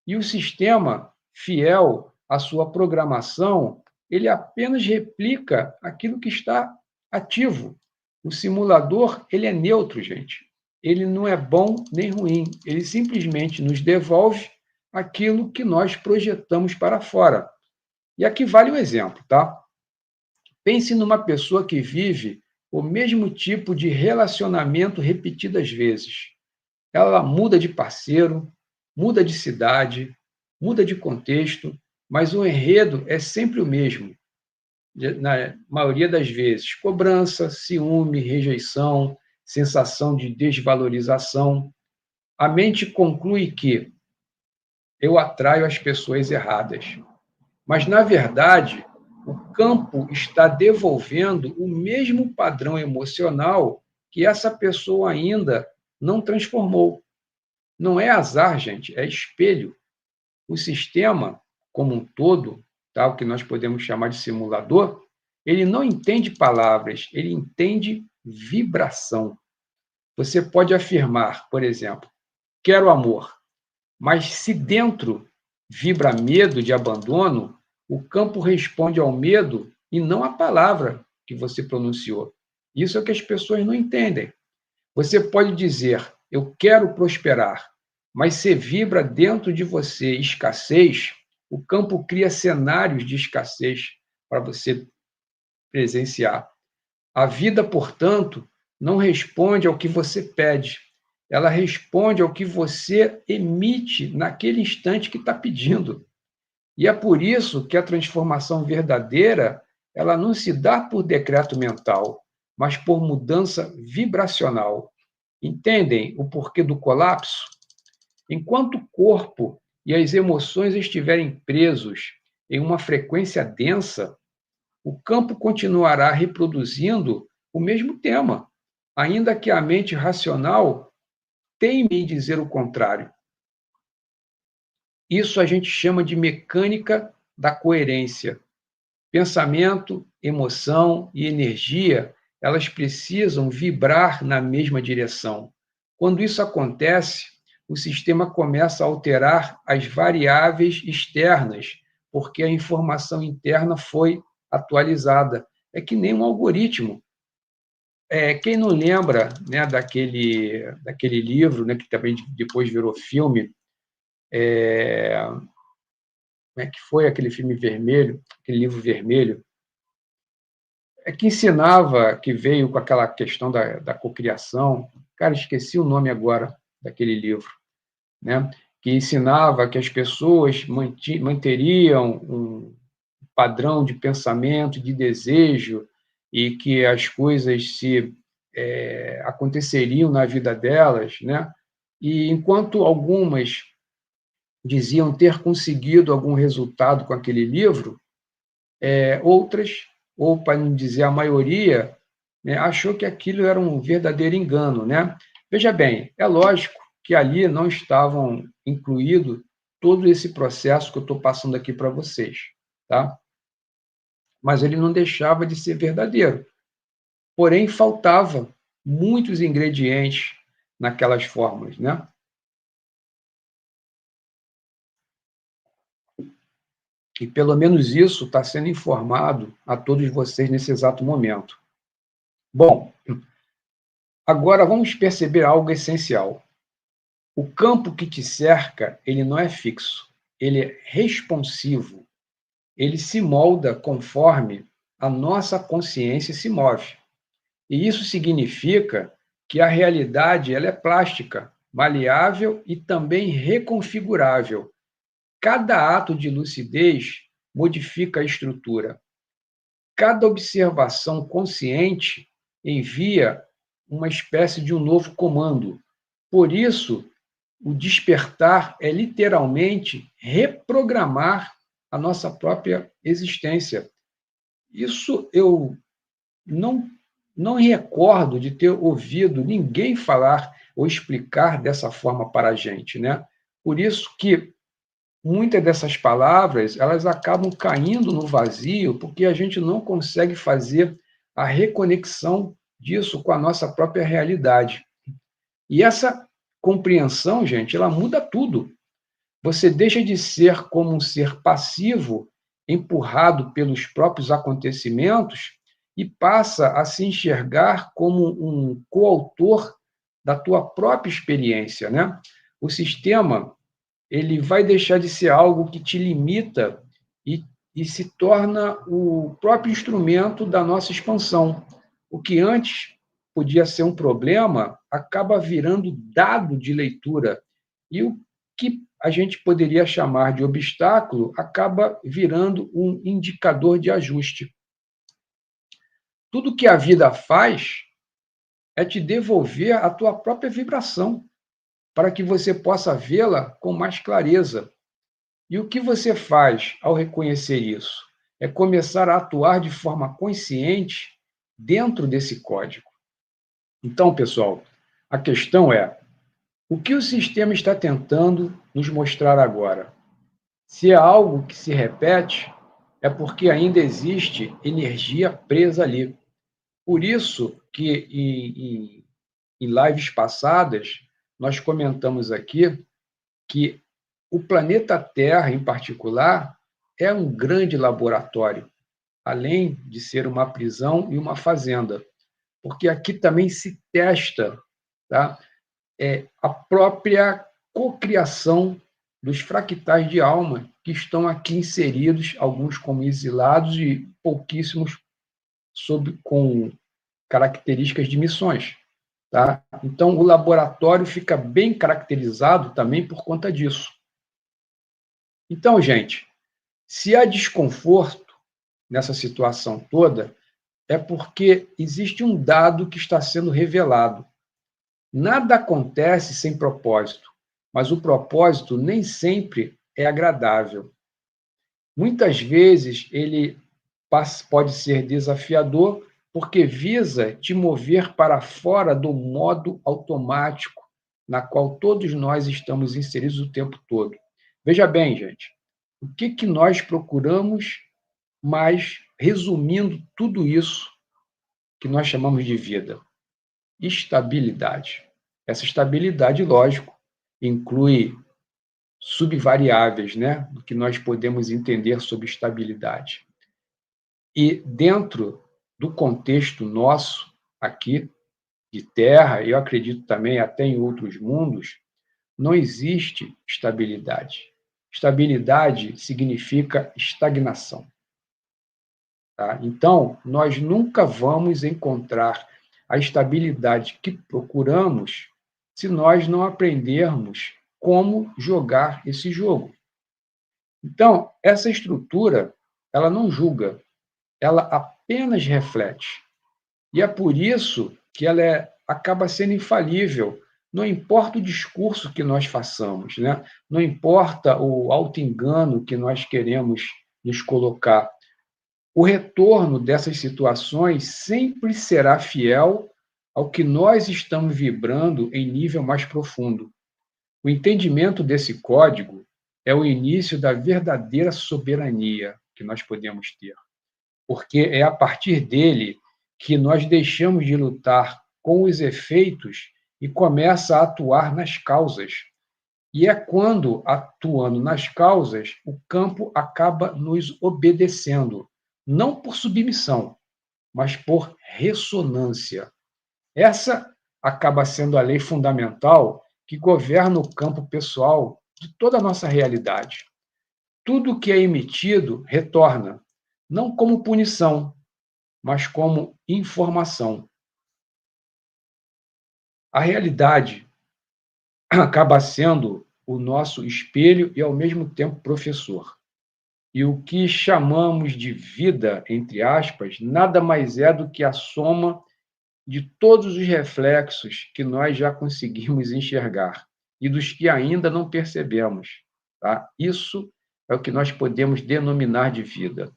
Speaker 2: E o sistema, fiel à sua programação, ele apenas replica aquilo que está ativo. O simulador, ele é neutro, gente. Ele não é bom nem ruim. Ele simplesmente nos devolve aquilo que nós projetamos para fora. E aqui vale um exemplo, tá? Pense numa pessoa que vive o mesmo tipo de relacionamento repetidas vezes. Ela muda de parceiro, muda de cidade, muda de contexto, mas o enredo é sempre o mesmo. Na maioria das vezes, cobrança, ciúme, rejeição, sensação de desvalorização. A mente conclui que eu atraio as pessoas erradas. Mas, na verdade, o campo está devolvendo o mesmo padrão emocional que essa pessoa ainda não transformou. Não é azar, gente, é espelho. O sistema, como um todo, tá, o que nós podemos chamar de simulador, ele não entende palavras, ele entende vibração. Você pode afirmar, por exemplo, quero amor, mas se dentro vibra medo de abandono, o campo responde ao medo e não à palavra que você pronunciou. Isso é o que as pessoas não entendem. Você pode dizer, eu quero prosperar, mas se vibra dentro de você escassez, o campo cria cenários de escassez para você presenciar. A vida, portanto, não responde ao que você pede, ela responde ao que você emite naquele instante que está pedindo. E é por isso que a transformação verdadeira, ela não se dá por decreto mental, mas por mudança vibracional. Entendem o porquê do colapso? Enquanto o corpo e as emoções estiverem presos em uma frequência densa, o campo continuará reproduzindo o mesmo tema, ainda que a mente racional teime em dizer o contrário. Isso a gente chama de mecânica da coerência. Pensamento, emoção e energia, elas precisam vibrar na mesma direção. Quando isso acontece, o sistema começa a alterar as variáveis externas, porque a informação interna foi atualizada. É que nem um algoritmo. Quem não lembra, né, daquele livro, né, que também depois virou filme, como é que foi aquele filme vermelho, aquele livro vermelho, que ensinava, que veio com aquela questão da cocriação. Cara, esqueci o nome agora daquele livro, né? Que ensinava que as pessoas manteriam um padrão de pensamento, de desejo, e que as coisas aconteceriam na vida delas, né? E enquanto algumas diziam ter conseguido algum resultado com aquele livro, outras, ou para não dizer a maioria, né, achou que aquilo era um verdadeiro engano, né? Veja bem, é lógico que ali não estavam incluído todo esse processo que eu estou passando aqui para vocês, tá? Mas ele não deixava de ser verdadeiro. Porém, faltava muitos ingredientes naquelas fórmulas, né? E pelo menos isso está sendo informado a todos vocês nesse exato momento. Bom, agora vamos perceber algo essencial. O campo que te cerca, ele não é fixo, ele é responsivo. Ele se molda conforme a nossa consciência se move. E isso significa que a realidade ela é plástica, maleável e também reconfigurável. Cada ato de lucidez modifica a estrutura. Cada observação consciente envia uma espécie de um novo comando. Por isso, o despertar é literalmente reprogramar a nossa própria existência. Isso eu não recordo de ter ouvido ninguém falar ou explicar dessa forma para a gente, né? Por isso que muitas dessas palavras, elas acabam caindo no vazio, porque a gente não consegue fazer a reconexão disso com a nossa própria realidade. E essa compreensão, gente, ela muda tudo. Você deixa de ser como um ser passivo, empurrado pelos próprios acontecimentos, e passa a se enxergar como um coautor da tua própria experiência, né? O sistema, ele vai deixar de ser algo que te limita e se torna o próprio instrumento da nossa expansão. O que antes podia ser um problema acaba virando dado de leitura. E o que a gente poderia chamar de obstáculo acaba virando um indicador de ajuste. Tudo que a vida faz é te devolver a tua própria vibração, para que você possa vê-la com mais clareza. E o que você faz ao reconhecer isso? É começar a atuar de forma consciente dentro desse código. Então, pessoal, a questão é: o que o sistema está tentando nos mostrar agora? Se é algo que se repete, é porque ainda existe energia presa ali. Por isso que em lives passadas nós comentamos aqui que o planeta Terra, em particular, é um grande laboratório, além de ser uma prisão e uma fazenda, porque aqui também se testa, tá? A própria cocriação dos fractais de alma que estão aqui inseridos, alguns como exilados e pouquíssimos com características de missões. Tá? Então, o laboratório fica bem caracterizado também por conta disso. Então, gente, se há desconforto nessa situação toda, é porque existe um dado que está sendo revelado. Nada acontece sem propósito, mas o propósito nem sempre é agradável. Muitas vezes ele pode ser desafiador porque visa te mover para fora do modo automático na qual todos nós estamos inseridos o tempo todo. Veja bem, gente, o que nós procuramos, mas resumindo tudo isso que nós chamamos de vida? Estabilidade. Essa estabilidade, lógico, inclui subvariáveis, né, do que nós podemos entender sobre estabilidade. E dentro do contexto nosso aqui, de Terra, eu acredito também até em outros mundos, não existe estabilidade. Estabilidade significa estagnação. Tá? Então, nós nunca vamos encontrar a estabilidade que procuramos se nós não aprendermos como jogar esse jogo. Então, essa estrutura, ela não julga, ela apenas reflete. E é por isso que ela acaba sendo infalível. Não importa o discurso que nós façamos, né? Não importa o auto-engano que nós queremos nos colocar. O retorno dessas situações sempre será fiel ao que nós estamos vibrando em nível mais profundo. O entendimento desse código é o início da verdadeira soberania que nós podemos ter, porque é a partir dele que nós deixamos de lutar com os efeitos e começa a atuar nas causas. E é quando, atuando nas causas, o campo acaba nos obedecendo, não por submissão, mas por ressonância. Essa acaba sendo a lei fundamental que governa o campo pessoal de toda a nossa realidade. Tudo que é emitido retorna, não como punição, mas como informação. A realidade acaba sendo o nosso espelho e, ao mesmo tempo, professor. E o que chamamos de vida, entre aspas, nada mais é do que a soma de todos os reflexos que nós já conseguimos enxergar e dos que ainda não percebemos. Tá? Isso é o que nós podemos denominar de vida.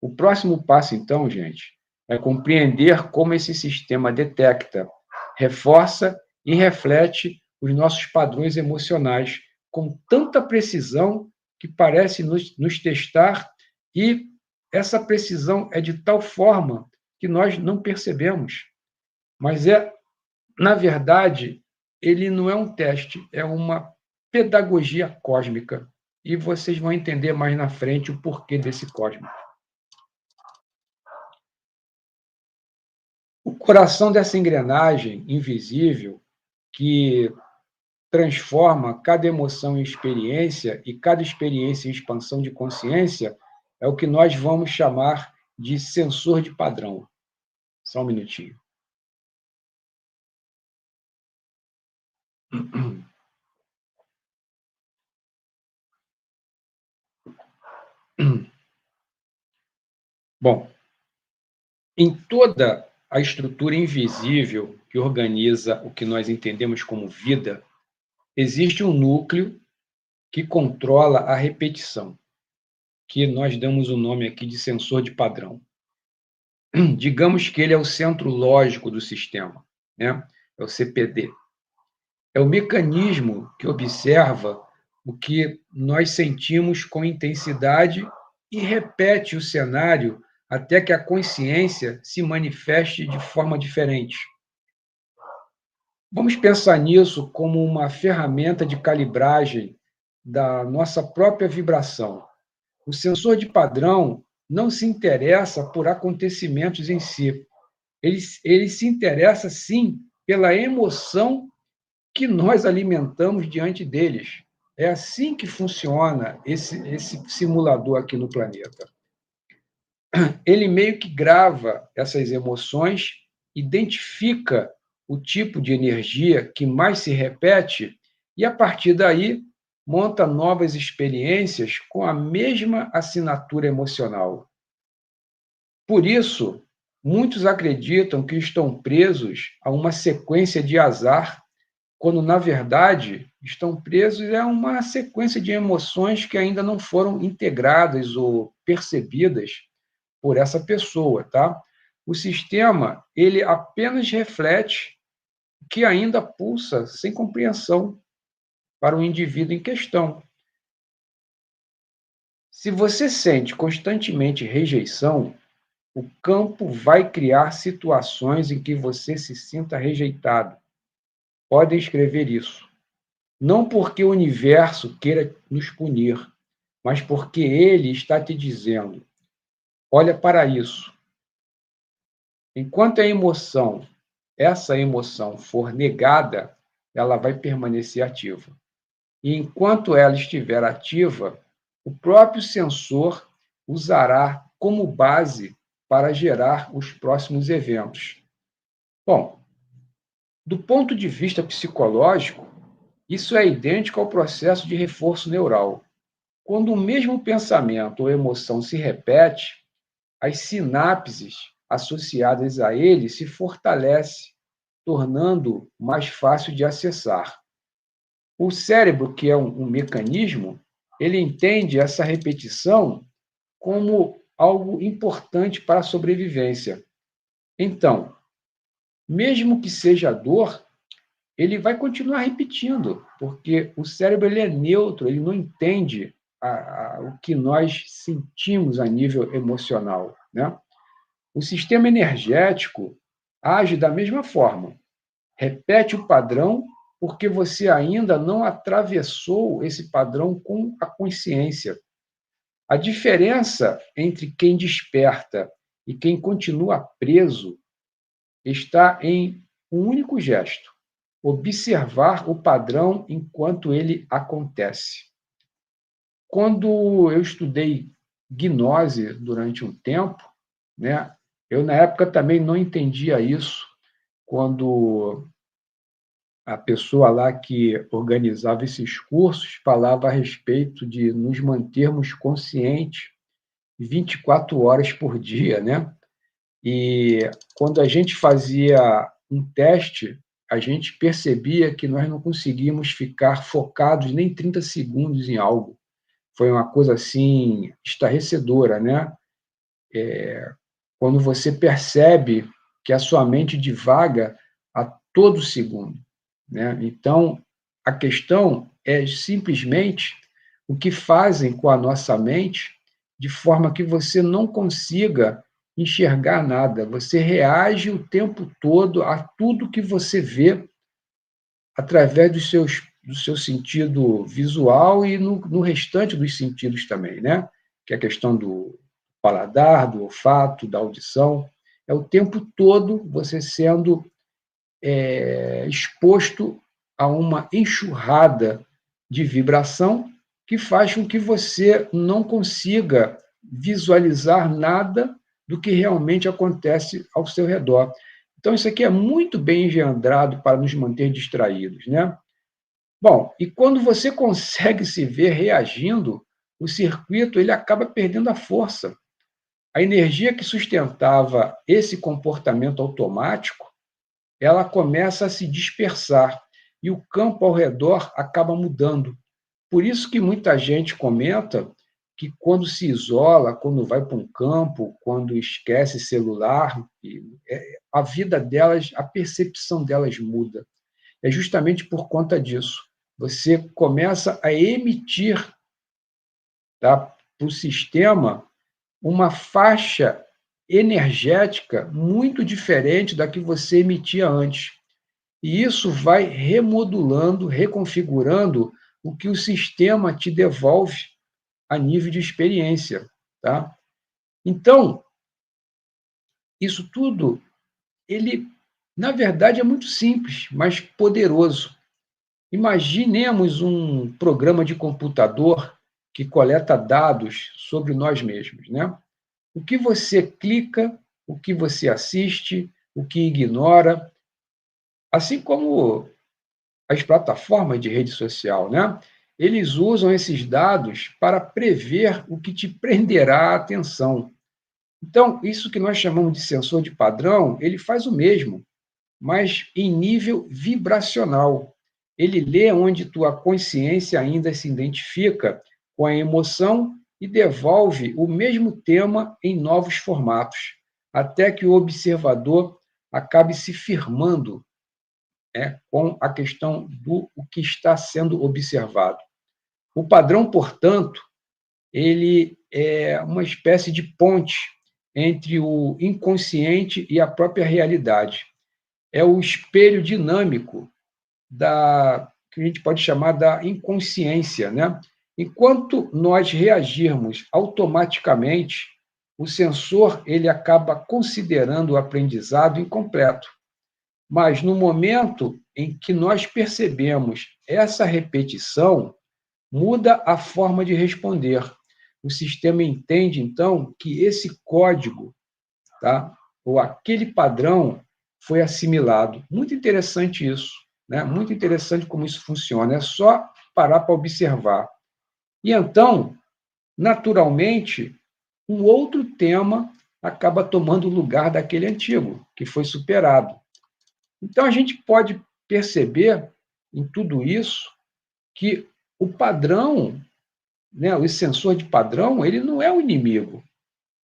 Speaker 2: O próximo passo, então, gente, é compreender como esse sistema detecta, reforça e reflete os nossos padrões emocionais com tanta precisão que parece nos testar, e essa precisão é de tal forma que nós não percebemos. Mas na verdade, ele não é um teste, é uma pedagogia cósmica. E vocês vão entender mais na frente o porquê desse cósmico. O coração dessa engrenagem invisível que transforma cada emoção em experiência e cada experiência em expansão de consciência é o que nós vamos chamar de sensor de padrão. Só um minutinho. Bom, em toda a estrutura invisível que organiza o que nós entendemos como vida, existe um núcleo que controla a repetição, que nós damos o nome aqui de sensor de padrão. Digamos que ele é o centro lógico do sistema, né? É o CPD. É o mecanismo que observa o que nós sentimos com intensidade e repete o cenário até que a consciência se manifeste de forma diferente. Vamos pensar nisso como uma ferramenta de calibragem da nossa própria vibração. O sensor de padrão não se interessa por acontecimentos em si. Ele se interessa, sim, pela emoção que nós alimentamos diante deles. É assim que funciona esse simulador aqui no planeta. Ele meio que grava essas emoções, identifica o tipo de energia que mais se repete e, a partir daí, monta novas experiências com a mesma assinatura emocional. Por isso, muitos acreditam que estão presos a uma sequência de azar, quando, na verdade, estão presos a uma sequência de emoções que ainda não foram integradas ou percebidas por essa pessoa, tá? O sistema, ele apenas reflete o que ainda pulsa sem compreensão para o indivíduo em questão. Se você sente constantemente rejeição, o campo vai criar situações em que você se sinta rejeitado. podem escrever isso. Não porque o universo queira nos punir, mas porque ele está te dizendo: olha para isso. Enquanto essa emoção for negada, ela vai permanecer ativa. E enquanto ela estiver ativa, o próprio sensor usará como base para gerar os próximos eventos. Bom, do ponto de vista psicológico, isso é idêntico ao processo de reforço neural. Quando o mesmo pensamento ou emoção se repete, as sinapses associadas a ele se fortalecem, tornando mais fácil de acessar. O cérebro, que é um mecanismo, ele entende essa repetição como algo importante para a sobrevivência. Então, mesmo que seja dor, ele vai continuar repetindo, porque o cérebro ele é neutro, ele não entende o que nós sentimos a nível emocional, né? O sistema energético age da mesma forma. Repete o padrão porque você ainda não atravessou esse padrão com a consciência. A diferença entre quem desperta e quem continua preso está em um único gesto: observar o padrão enquanto ele acontece. Quando eu estudei gnose durante um tempo, né, eu na época também não entendia isso, quando a pessoa lá que organizava esses cursos falava a respeito de nos mantermos conscientes 24 horas por dia, né? E quando a gente fazia um teste, a gente percebia que nós não conseguíamos ficar focados nem 30 segundos em algo. Foi uma coisa assim estarrecedora, né? Quando você percebe que a sua mente divaga a todo segundo, né? Então, a questão é simplesmente o que fazem com a nossa mente de forma que você não consiga enxergar nada. Você reage o tempo todo a tudo que você vê através do seu sentido visual e no restante dos sentidos também, né? Que é a questão do paladar, do olfato, da audição. É o tempo todo você sendo exposto a uma enxurrada de vibração que faz com que você não consiga visualizar nada do que realmente acontece ao seu redor. Então, isso aqui é muito bem engendrado para nos manter distraídos, né? Bom, e quando você consegue se ver reagindo, o circuito ele acaba perdendo a força. A energia que sustentava esse comportamento automático, ela começa a se dispersar e o campo ao redor acaba mudando. Por isso que muita gente comenta que quando se isola, quando vai para um campo, quando esquece celular, a vida delas, a percepção delas muda. É justamente por conta disso. Você começa a emitir, tá, para o sistema uma faixa energética muito diferente da que você emitia antes. E isso vai remodulando, reconfigurando o que o sistema te devolve a nível de experiência, tá? Então, isso tudo, ele, na verdade, é muito simples, mas poderoso. Imaginemos um programa de computador que coleta dados sobre nós mesmos, né? O que você clica, o que você assiste, o que ignora, assim como as plataformas de rede social, né? Eles usam esses dados para prever o que te prenderá a atenção. Então, isso que nós chamamos de sensor de padrão, ele faz o mesmo, mas em nível vibracional. Ele lê onde tua consciência ainda se identifica com a emoção e devolve o mesmo tema em novos formatos, até que o observador acabe se firmando, com a questão do o que está sendo observado. O padrão, portanto, ele é uma espécie de ponte entre o inconsciente e a própria realidade. É o espelho dinâmico que a gente pode chamar da inconsciência, né? Enquanto nós reagirmos automaticamente, o sensor ele acaba considerando o aprendizado incompleto. Mas no momento em que nós percebemos essa repetição, muda a forma de responder. O sistema entende, então, que esse código, tá, ou aquele padrão, foi assimilado. Muito interessante isso, né? Muito interessante como isso funciona. É só parar para observar. E então, naturalmente, um outro tema acaba tomando o lugar daquele antigo, que foi superado. Então, a gente pode perceber em tudo isso que o padrão, né, o sensor de padrão, ele não é o inimigo.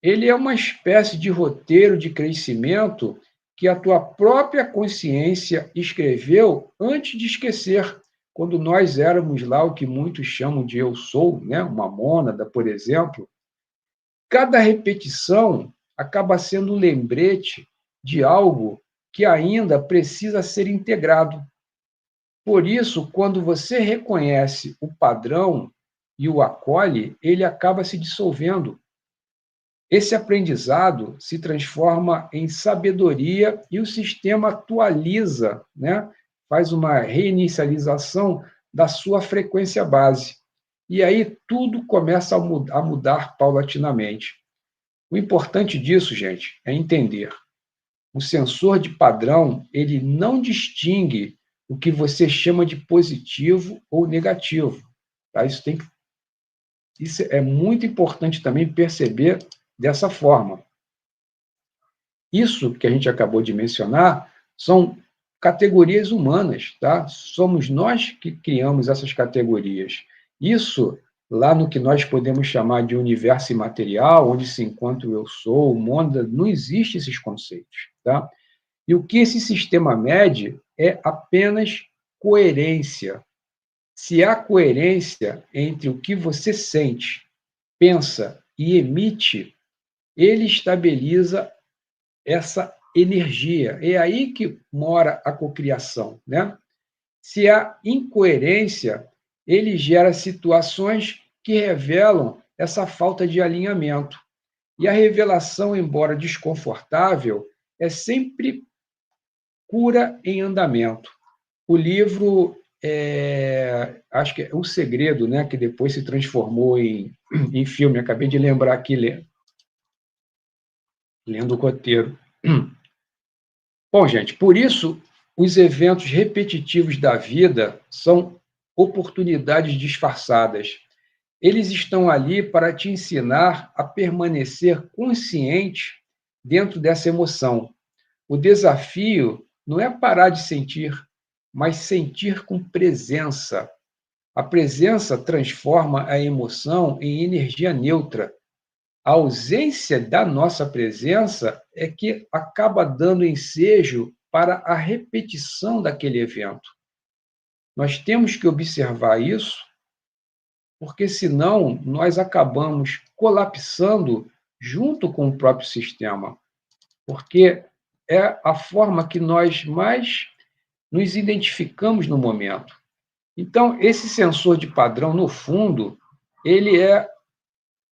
Speaker 2: Ele é uma espécie de roteiro de crescimento que a tua própria consciência escreveu antes de esquecer, quando nós éramos lá o que muitos chamam de eu sou, né, uma mônada, por exemplo. Cada repetição acaba sendo um lembrete de algo que ainda precisa ser integrado. Por isso, quando você reconhece o padrão e o acolhe, ele acaba se dissolvendo. Esse aprendizado se transforma em sabedoria e o sistema atualiza, né? Faz uma reinicialização da sua frequência base. E aí tudo começa a mudar paulatinamente. O importante disso, gente, é entender. O sensor de padrão, ele não distingue o que você chama de positivo ou negativo. Tá? Isso é muito importante também perceber dessa forma. Isso que a gente acabou de mencionar são categorias humanas, tá? Somos nós que criamos essas categorias. Isso lá no que nós podemos chamar de universo imaterial, onde se encontra o eu sou, o mônada, não existe esses conceitos, tá? E o que esse sistema mede é apenas coerência. Se há coerência entre o que você sente, pensa e emite, ele estabiliza essa energia. É aí que mora a cocriação, né? Se há incoerência, ele gera situações que revelam essa falta de alinhamento. E a revelação, embora desconfortável, é sempre cura em andamento. O livro, acho que é O Segredo, né, que depois se transformou em filme, acabei de lembrar aqui, lendo o roteiro. Bom, gente, por isso, os eventos repetitivos da vida são oportunidades disfarçadas. Eles estão ali para te ensinar a permanecer consciente dentro dessa emoção. O desafio não é parar de sentir, mas sentir com presença. A presença transforma a emoção em energia neutra. A ausência da nossa presença é que acaba dando ensejo para a repetição daquele evento. Nós temos que observar isso, porque senão nós acabamos colapsando junto com o próprio sistema, porque é a forma que nós mais nos identificamos no momento. Então, esse sensor de padrão, no fundo, ele é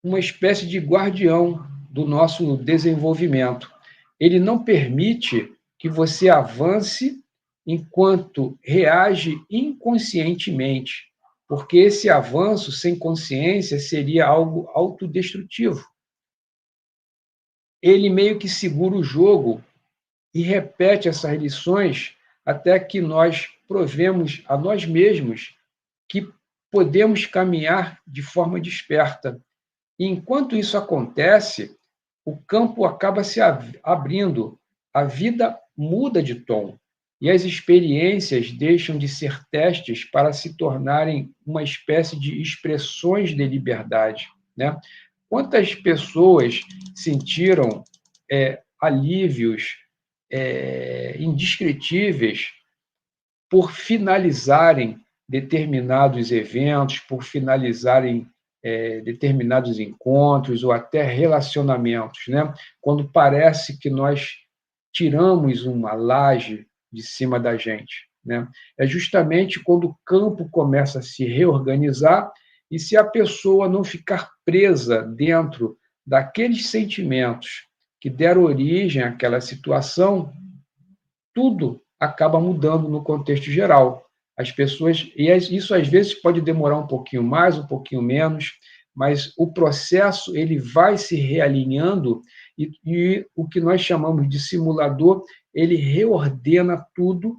Speaker 2: uma espécie de guardião do nosso desenvolvimento. Ele não permite que você avance enquanto reage inconscientemente, porque esse avanço sem consciência seria algo autodestrutivo. Ele meio que segura o jogo e repete essas lições até que nós provemos a nós mesmos que podemos caminhar de forma desperta. E enquanto isso acontece, o campo acaba se abrindo, a vida muda de tom e as experiências deixam de ser testes para se tornarem uma espécie de expressões de liberdade, né? Quantas pessoas sentiram alívios indescritíveis por finalizarem determinados eventos, por finalizarem determinados encontros ou até relacionamentos, né? Quando parece que nós tiramos uma laje de cima da gente. né? É justamente quando o campo começa a se reorganizar e se a pessoa não ficar presa dentro daqueles sentimentos que deram origem àquela situação, tudo acaba mudando no contexto geral. As pessoas, e isso às vezes pode demorar um pouquinho mais, um pouquinho menos, mas o processo ele vai se realinhando e o que nós chamamos de simulador, ele reordena tudo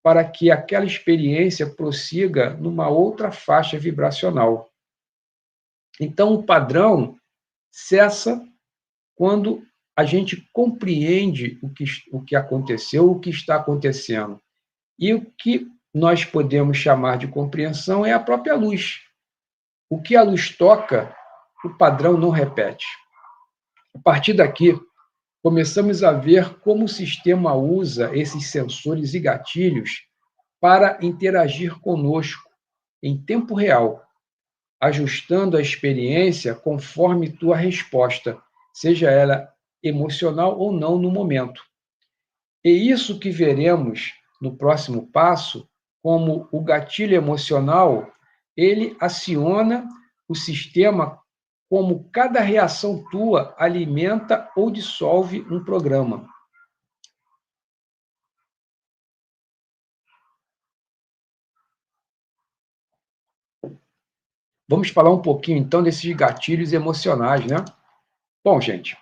Speaker 2: para que aquela experiência prossiga numa outra faixa vibracional. Então, o padrão cessa quando a gente compreende o que aconteceu, o que está acontecendo. E o que nós podemos chamar de compreensão é a própria luz. O que a luz toca, o padrão não repete. A partir daqui, começamos a ver como o sistema usa esses sensores e gatilhos para interagir conosco em tempo real, ajustando a experiência conforme tua resposta, seja ela emocional ou não no momento. E isso que veremos no próximo passo, como o gatilho emocional, ele aciona o sistema como cada reação tua alimenta ou dissolve um programa. Vamos falar um pouquinho, então, desses gatilhos emocionais, né? Bom, gente,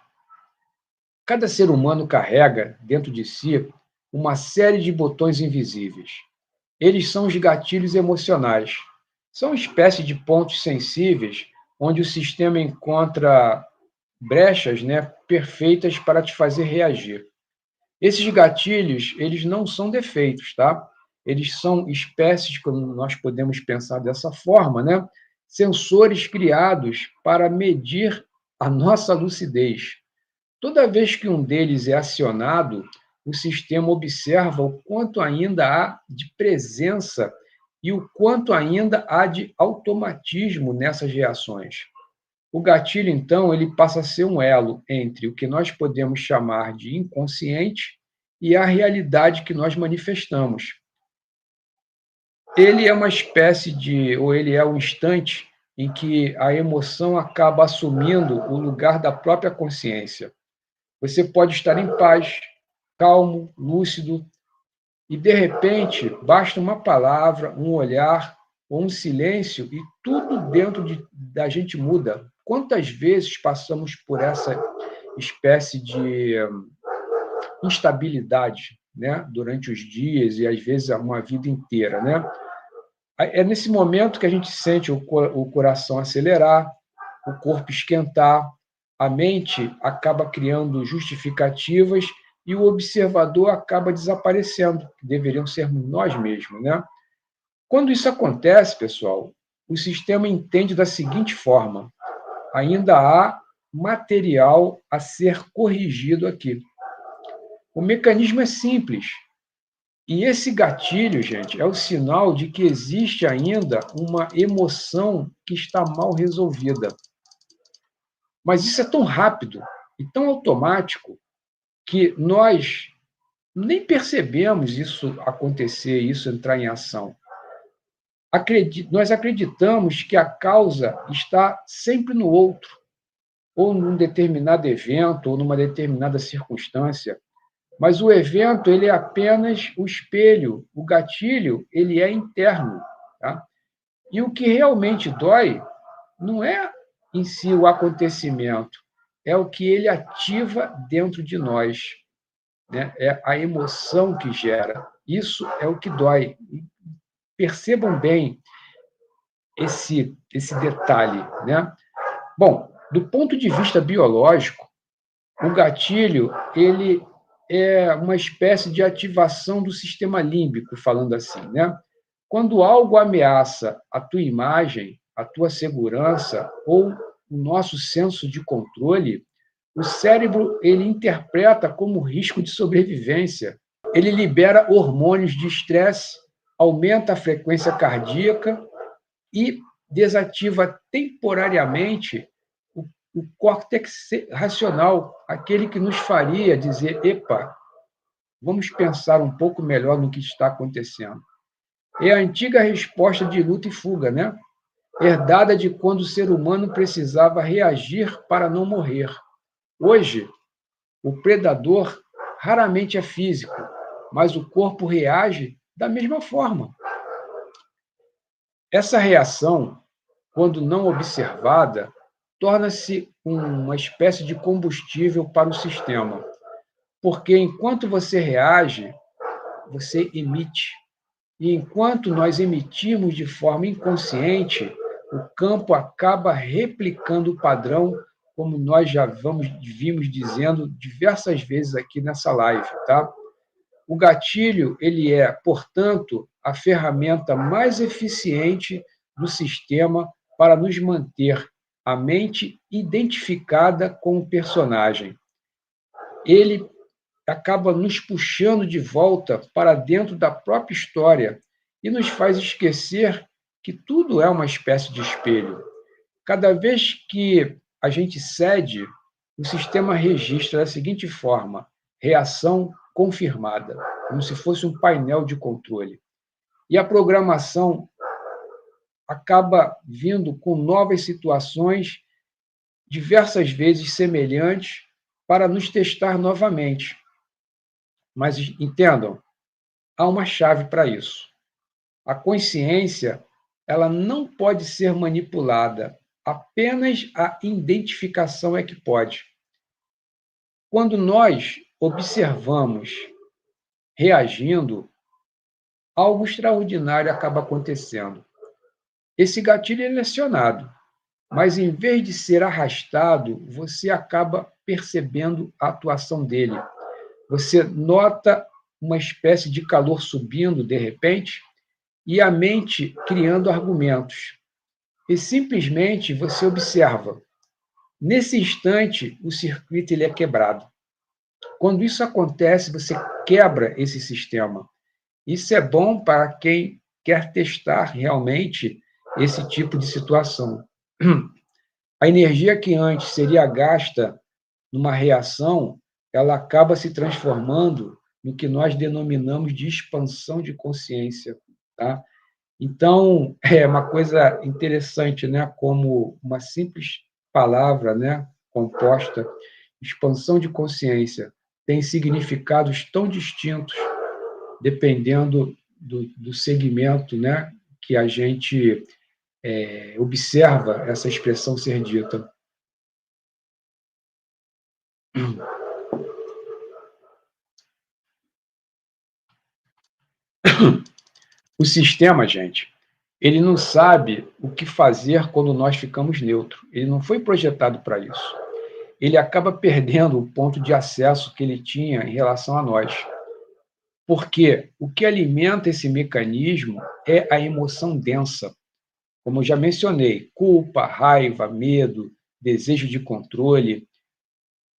Speaker 2: cada ser humano carrega dentro de si uma série de botões invisíveis. Eles são os gatilhos emocionais. São espécies de pontos sensíveis onde o sistema encontra brechas, né, perfeitas para te fazer reagir. Esses gatilhos, eles não são defeitos, tá? Eles são espécies, como nós podemos pensar dessa forma, né? Sensores criados para medir a nossa lucidez. Toda vez que um deles é acionado, o sistema observa o quanto ainda há de presença e o quanto ainda há de automatismo nessas reações. O gatilho, então, ele passa a ser um elo entre o que nós podemos chamar de inconsciente e a realidade que nós manifestamos. Ele é uma espécie de, ou ele é um instante em que a emoção acaba assumindo o lugar da própria consciência. Você pode estar em paz, calmo, lúcido, e de repente basta uma palavra, um olhar ou um silêncio e tudo da gente muda. Quantas vezes passamos por essa espécie de instabilidade, né, durante os dias e às vezes uma vida inteira, né? É nesse momento que a gente sente o coração acelerar, o corpo esquentar, a mente acaba criando justificativas e o observador acaba desaparecendo, que deveriam ser nós mesmos, né? Quando isso acontece, pessoal, o sistema entende da seguinte forma: ainda há material a ser corrigido aqui. O mecanismo é simples. E esse gatilho, gente, é o sinal de que existe ainda uma emoção que está mal resolvida. Mas isso é tão rápido e tão automático que nós nem percebemos isso acontecer, isso entrar em ação. Nós acreditamos que a causa está sempre no outro, ou num determinado evento, ou numa determinada circunstância. Mas o evento ele é apenas o espelho, o gatilho ele é interno. Tá? E o que realmente dói não é em si o acontecimento, é o que ele ativa dentro de nós. Né? É a emoção que gera. Isso é o que dói. Percebam bem esse detalhe. Né? Bom, do ponto de vista biológico, o gatilho ele é uma espécie de ativação do sistema límbico, falando assim, né? Quando algo ameaça a tua imagem, a tua segurança ou o nosso senso de controle, o cérebro ele interpreta como risco de sobrevivência. Ele libera hormônios de estresse, aumenta a frequência cardíaca e desativa temporariamente o córtex racional, aquele que nos faria dizer, epa, vamos pensar um pouco melhor no que está acontecendo. É a antiga resposta de luta e fuga, né? Herdada de quando o ser humano precisava reagir para não morrer. Hoje, o predador raramente é físico, mas o corpo reage da mesma forma. Essa reação, quando não observada, torna-se uma espécie de combustível para o sistema, porque enquanto você reage, você emite. E enquanto nós emitimos de forma inconsciente, o campo acaba replicando o padrão, como nós já vimos dizendo diversas vezes aqui nessa live, tá? O gatilho, ele é, portanto, a ferramenta mais eficiente do sistema para nos manter a mente identificada com o personagem. Ele acaba nos puxando de volta para dentro da própria história e nos faz esquecer que tudo é uma espécie de espelho. Cada vez que a gente cede, o sistema registra da seguinte forma: reação confirmada, como se fosse um painel de controle. E a programação acaba vindo com novas situações, diversas vezes semelhantes, para nos testar novamente. Mas entendam, há uma chave para isso. A consciência, ela não pode ser manipulada, apenas a identificação é que pode. Quando nós observamos reagindo, algo extraordinário acaba acontecendo. Esse gatilho é lecionado, mas em vez de ser arrastado, você acaba percebendo a atuação dele. Você nota uma espécie de calor subindo de repente e a mente criando argumentos. E simplesmente você observa. Nesse instante, o circuito ele é quebrado. Quando isso acontece, você quebra esse sistema. Isso é bom para quem quer testar realmente esse tipo de situação. A energia que antes seria gasta numa reação, ela acaba se transformando no que nós denominamos de expansão de consciência, tá? Então, é uma coisa interessante, né? Como uma simples palavra, né? Composta, expansão de consciência, tem significados tão distintos, dependendo do segmento, né? Que a gente observa essa expressão ser dita. O sistema, gente, ele não sabe o que fazer quando nós ficamos neutros. Ele não foi projetado para isso. Ele acaba perdendo o ponto de acesso que ele tinha em relação a nós. Porque o que alimenta esse mecanismo é a emoção densa. Como eu já mencionei, culpa, raiva, medo, desejo de controle.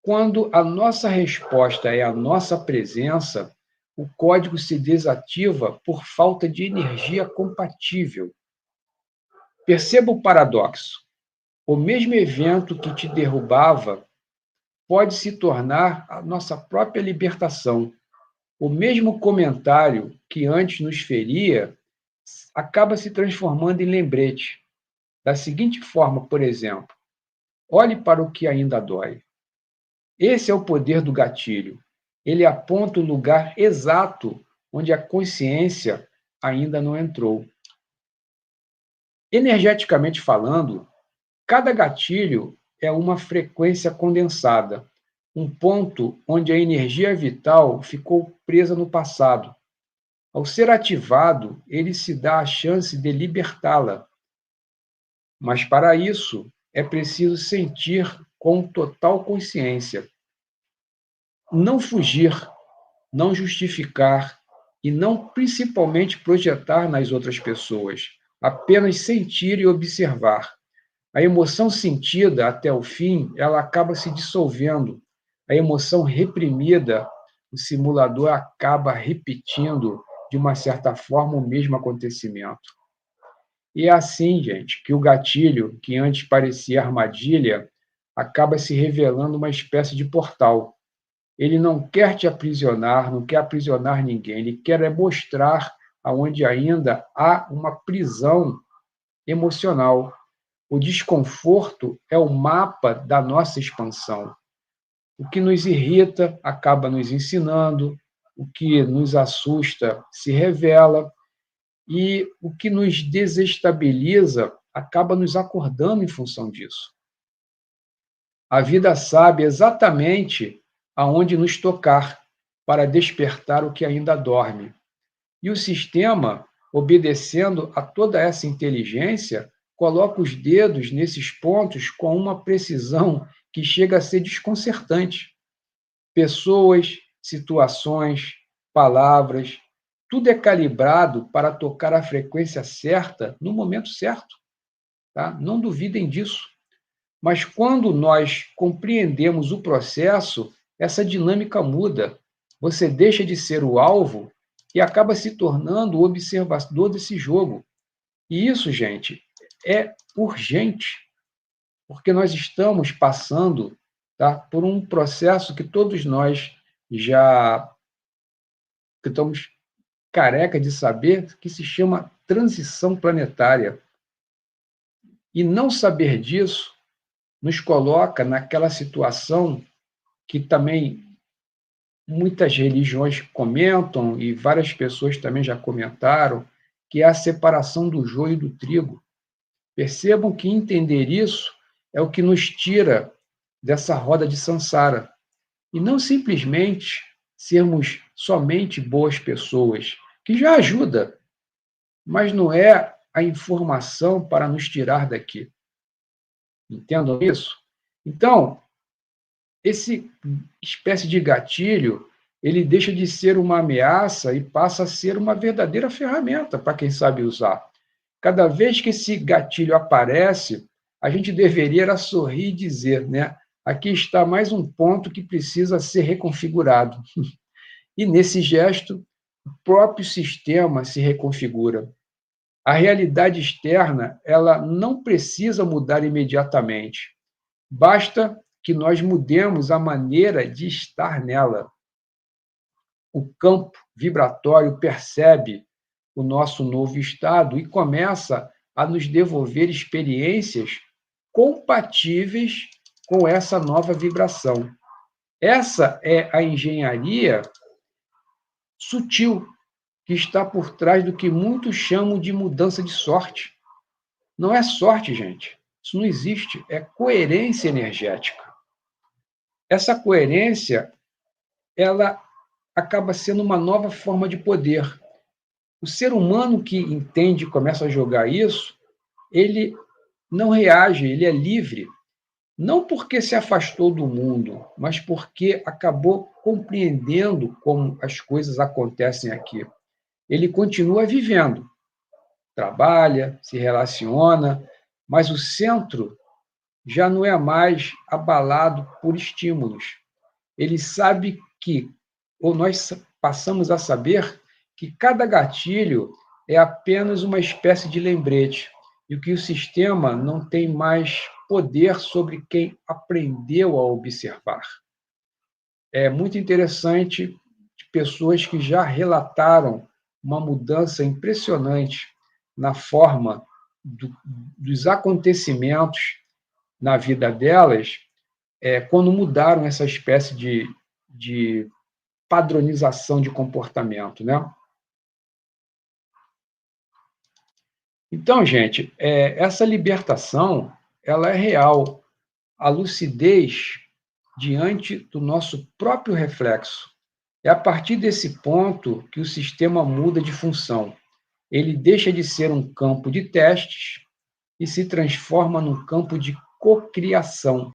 Speaker 2: Quando a nossa resposta é a nossa presença, o código se desativa por falta de energia compatível. Perceba o paradoxo. O mesmo evento que te derrubava pode se tornar a nossa própria libertação. O mesmo comentário que antes nos feria acaba se transformando em lembrete. Da seguinte forma, por exemplo, olhe para o que ainda dói. Esse é o poder do gatilho. Ele aponta o lugar exato onde a consciência ainda não entrou. Energeticamente falando, cada gatilho é uma frequência condensada, um ponto onde a energia vital ficou presa no passado. Ao ser ativado, ele se dá a chance de libertá-la. Mas para isso, é preciso sentir com total consciência. Não fugir, não justificar e não principalmente projetar nas outras pessoas. Apenas sentir e observar. A emoção sentida até o fim, ela acaba se dissolvendo. A emoção reprimida, o simulador acaba repetindo, de uma certa forma, o mesmo acontecimento. E é assim, gente, que o gatilho, que antes parecia armadilha, acaba se revelando uma espécie de portal. Ele não quer te aprisionar, não quer aprisionar ninguém, ele quer mostrar aonde ainda há uma prisão emocional. O desconforto é o mapa da nossa expansão. O que nos irrita acaba nos ensinando, o que nos assusta se revela, e o que nos desestabiliza acaba nos acordando em função disso. A vida sabe exatamente aonde nos tocar para despertar o que ainda dorme. E o sistema, obedecendo a toda essa inteligência, coloca os dedos nesses pontos com uma precisão que chega a ser desconcertante. Pessoas, situações, palavras, tudo é calibrado para tocar a frequência certa no momento certo. Tá? Não duvidem disso. Mas quando nós compreendemos o processo, essa dinâmica muda. Você deixa de ser o alvo e acaba se tornando o observador desse jogo. E isso, gente, é urgente, porque nós estamos passando, tá, por um processo que todos nós já estamos careca de saber, que se chama transição planetária. E não saber disso nos coloca naquela situação que também muitas religiões comentam, e várias pessoas também já comentaram, que é a separação do joio e do trigo. Percebam que entender isso é o que nos tira dessa roda de samsara. E não simplesmente sermos somente boas pessoas, que já ajuda, mas não é a informação para nos tirar daqui. Entendam isso? Então, esse espécie de gatilho, ele deixa de ser uma ameaça e passa a ser uma verdadeira ferramenta para quem sabe usar. Cada vez que esse gatilho aparece, a gente deveria sorrir e dizer, né? Aqui está mais um ponto que precisa ser reconfigurado. E nesse gesto, o próprio sistema se reconfigura. A realidade externa, ela não precisa mudar imediatamente. Basta que nós mudemos a maneira de estar nela. O campo vibratório percebe o nosso novo estado e começa a nos devolver experiências compatíveis com essa nova vibração. Essa é a engenharia sutil que está por trás do que muitos chamam de mudança de sorte. Não é sorte, gente. Isso não existe. É coerência energética. Essa coerência, ela acaba sendo uma nova forma de poder. O ser humano que entende e começa a jogar isso, ele não reage, ele é livre. Não porque se afastou do mundo, mas porque acabou compreendendo como as coisas acontecem aqui. Ele continua vivendo, trabalha, se relaciona, mas o centro já não é mais abalado por estímulos. Ele sabe que, ou nós passamos a saber, que cada gatilho é apenas uma espécie de lembrete, e que o sistema não tem mais poder sobre quem aprendeu a observar. É muito interessante de pessoas que já relataram uma mudança impressionante na forma dos acontecimentos na vida delas, quando mudaram essa espécie de padronização de comportamento, né? Então, gente, essa libertação, ela é real. A lucidez diante do nosso próprio reflexo. É a partir desse ponto que o sistema muda de função. Ele deixa de ser um campo de testes e se transforma num campo de cocriação.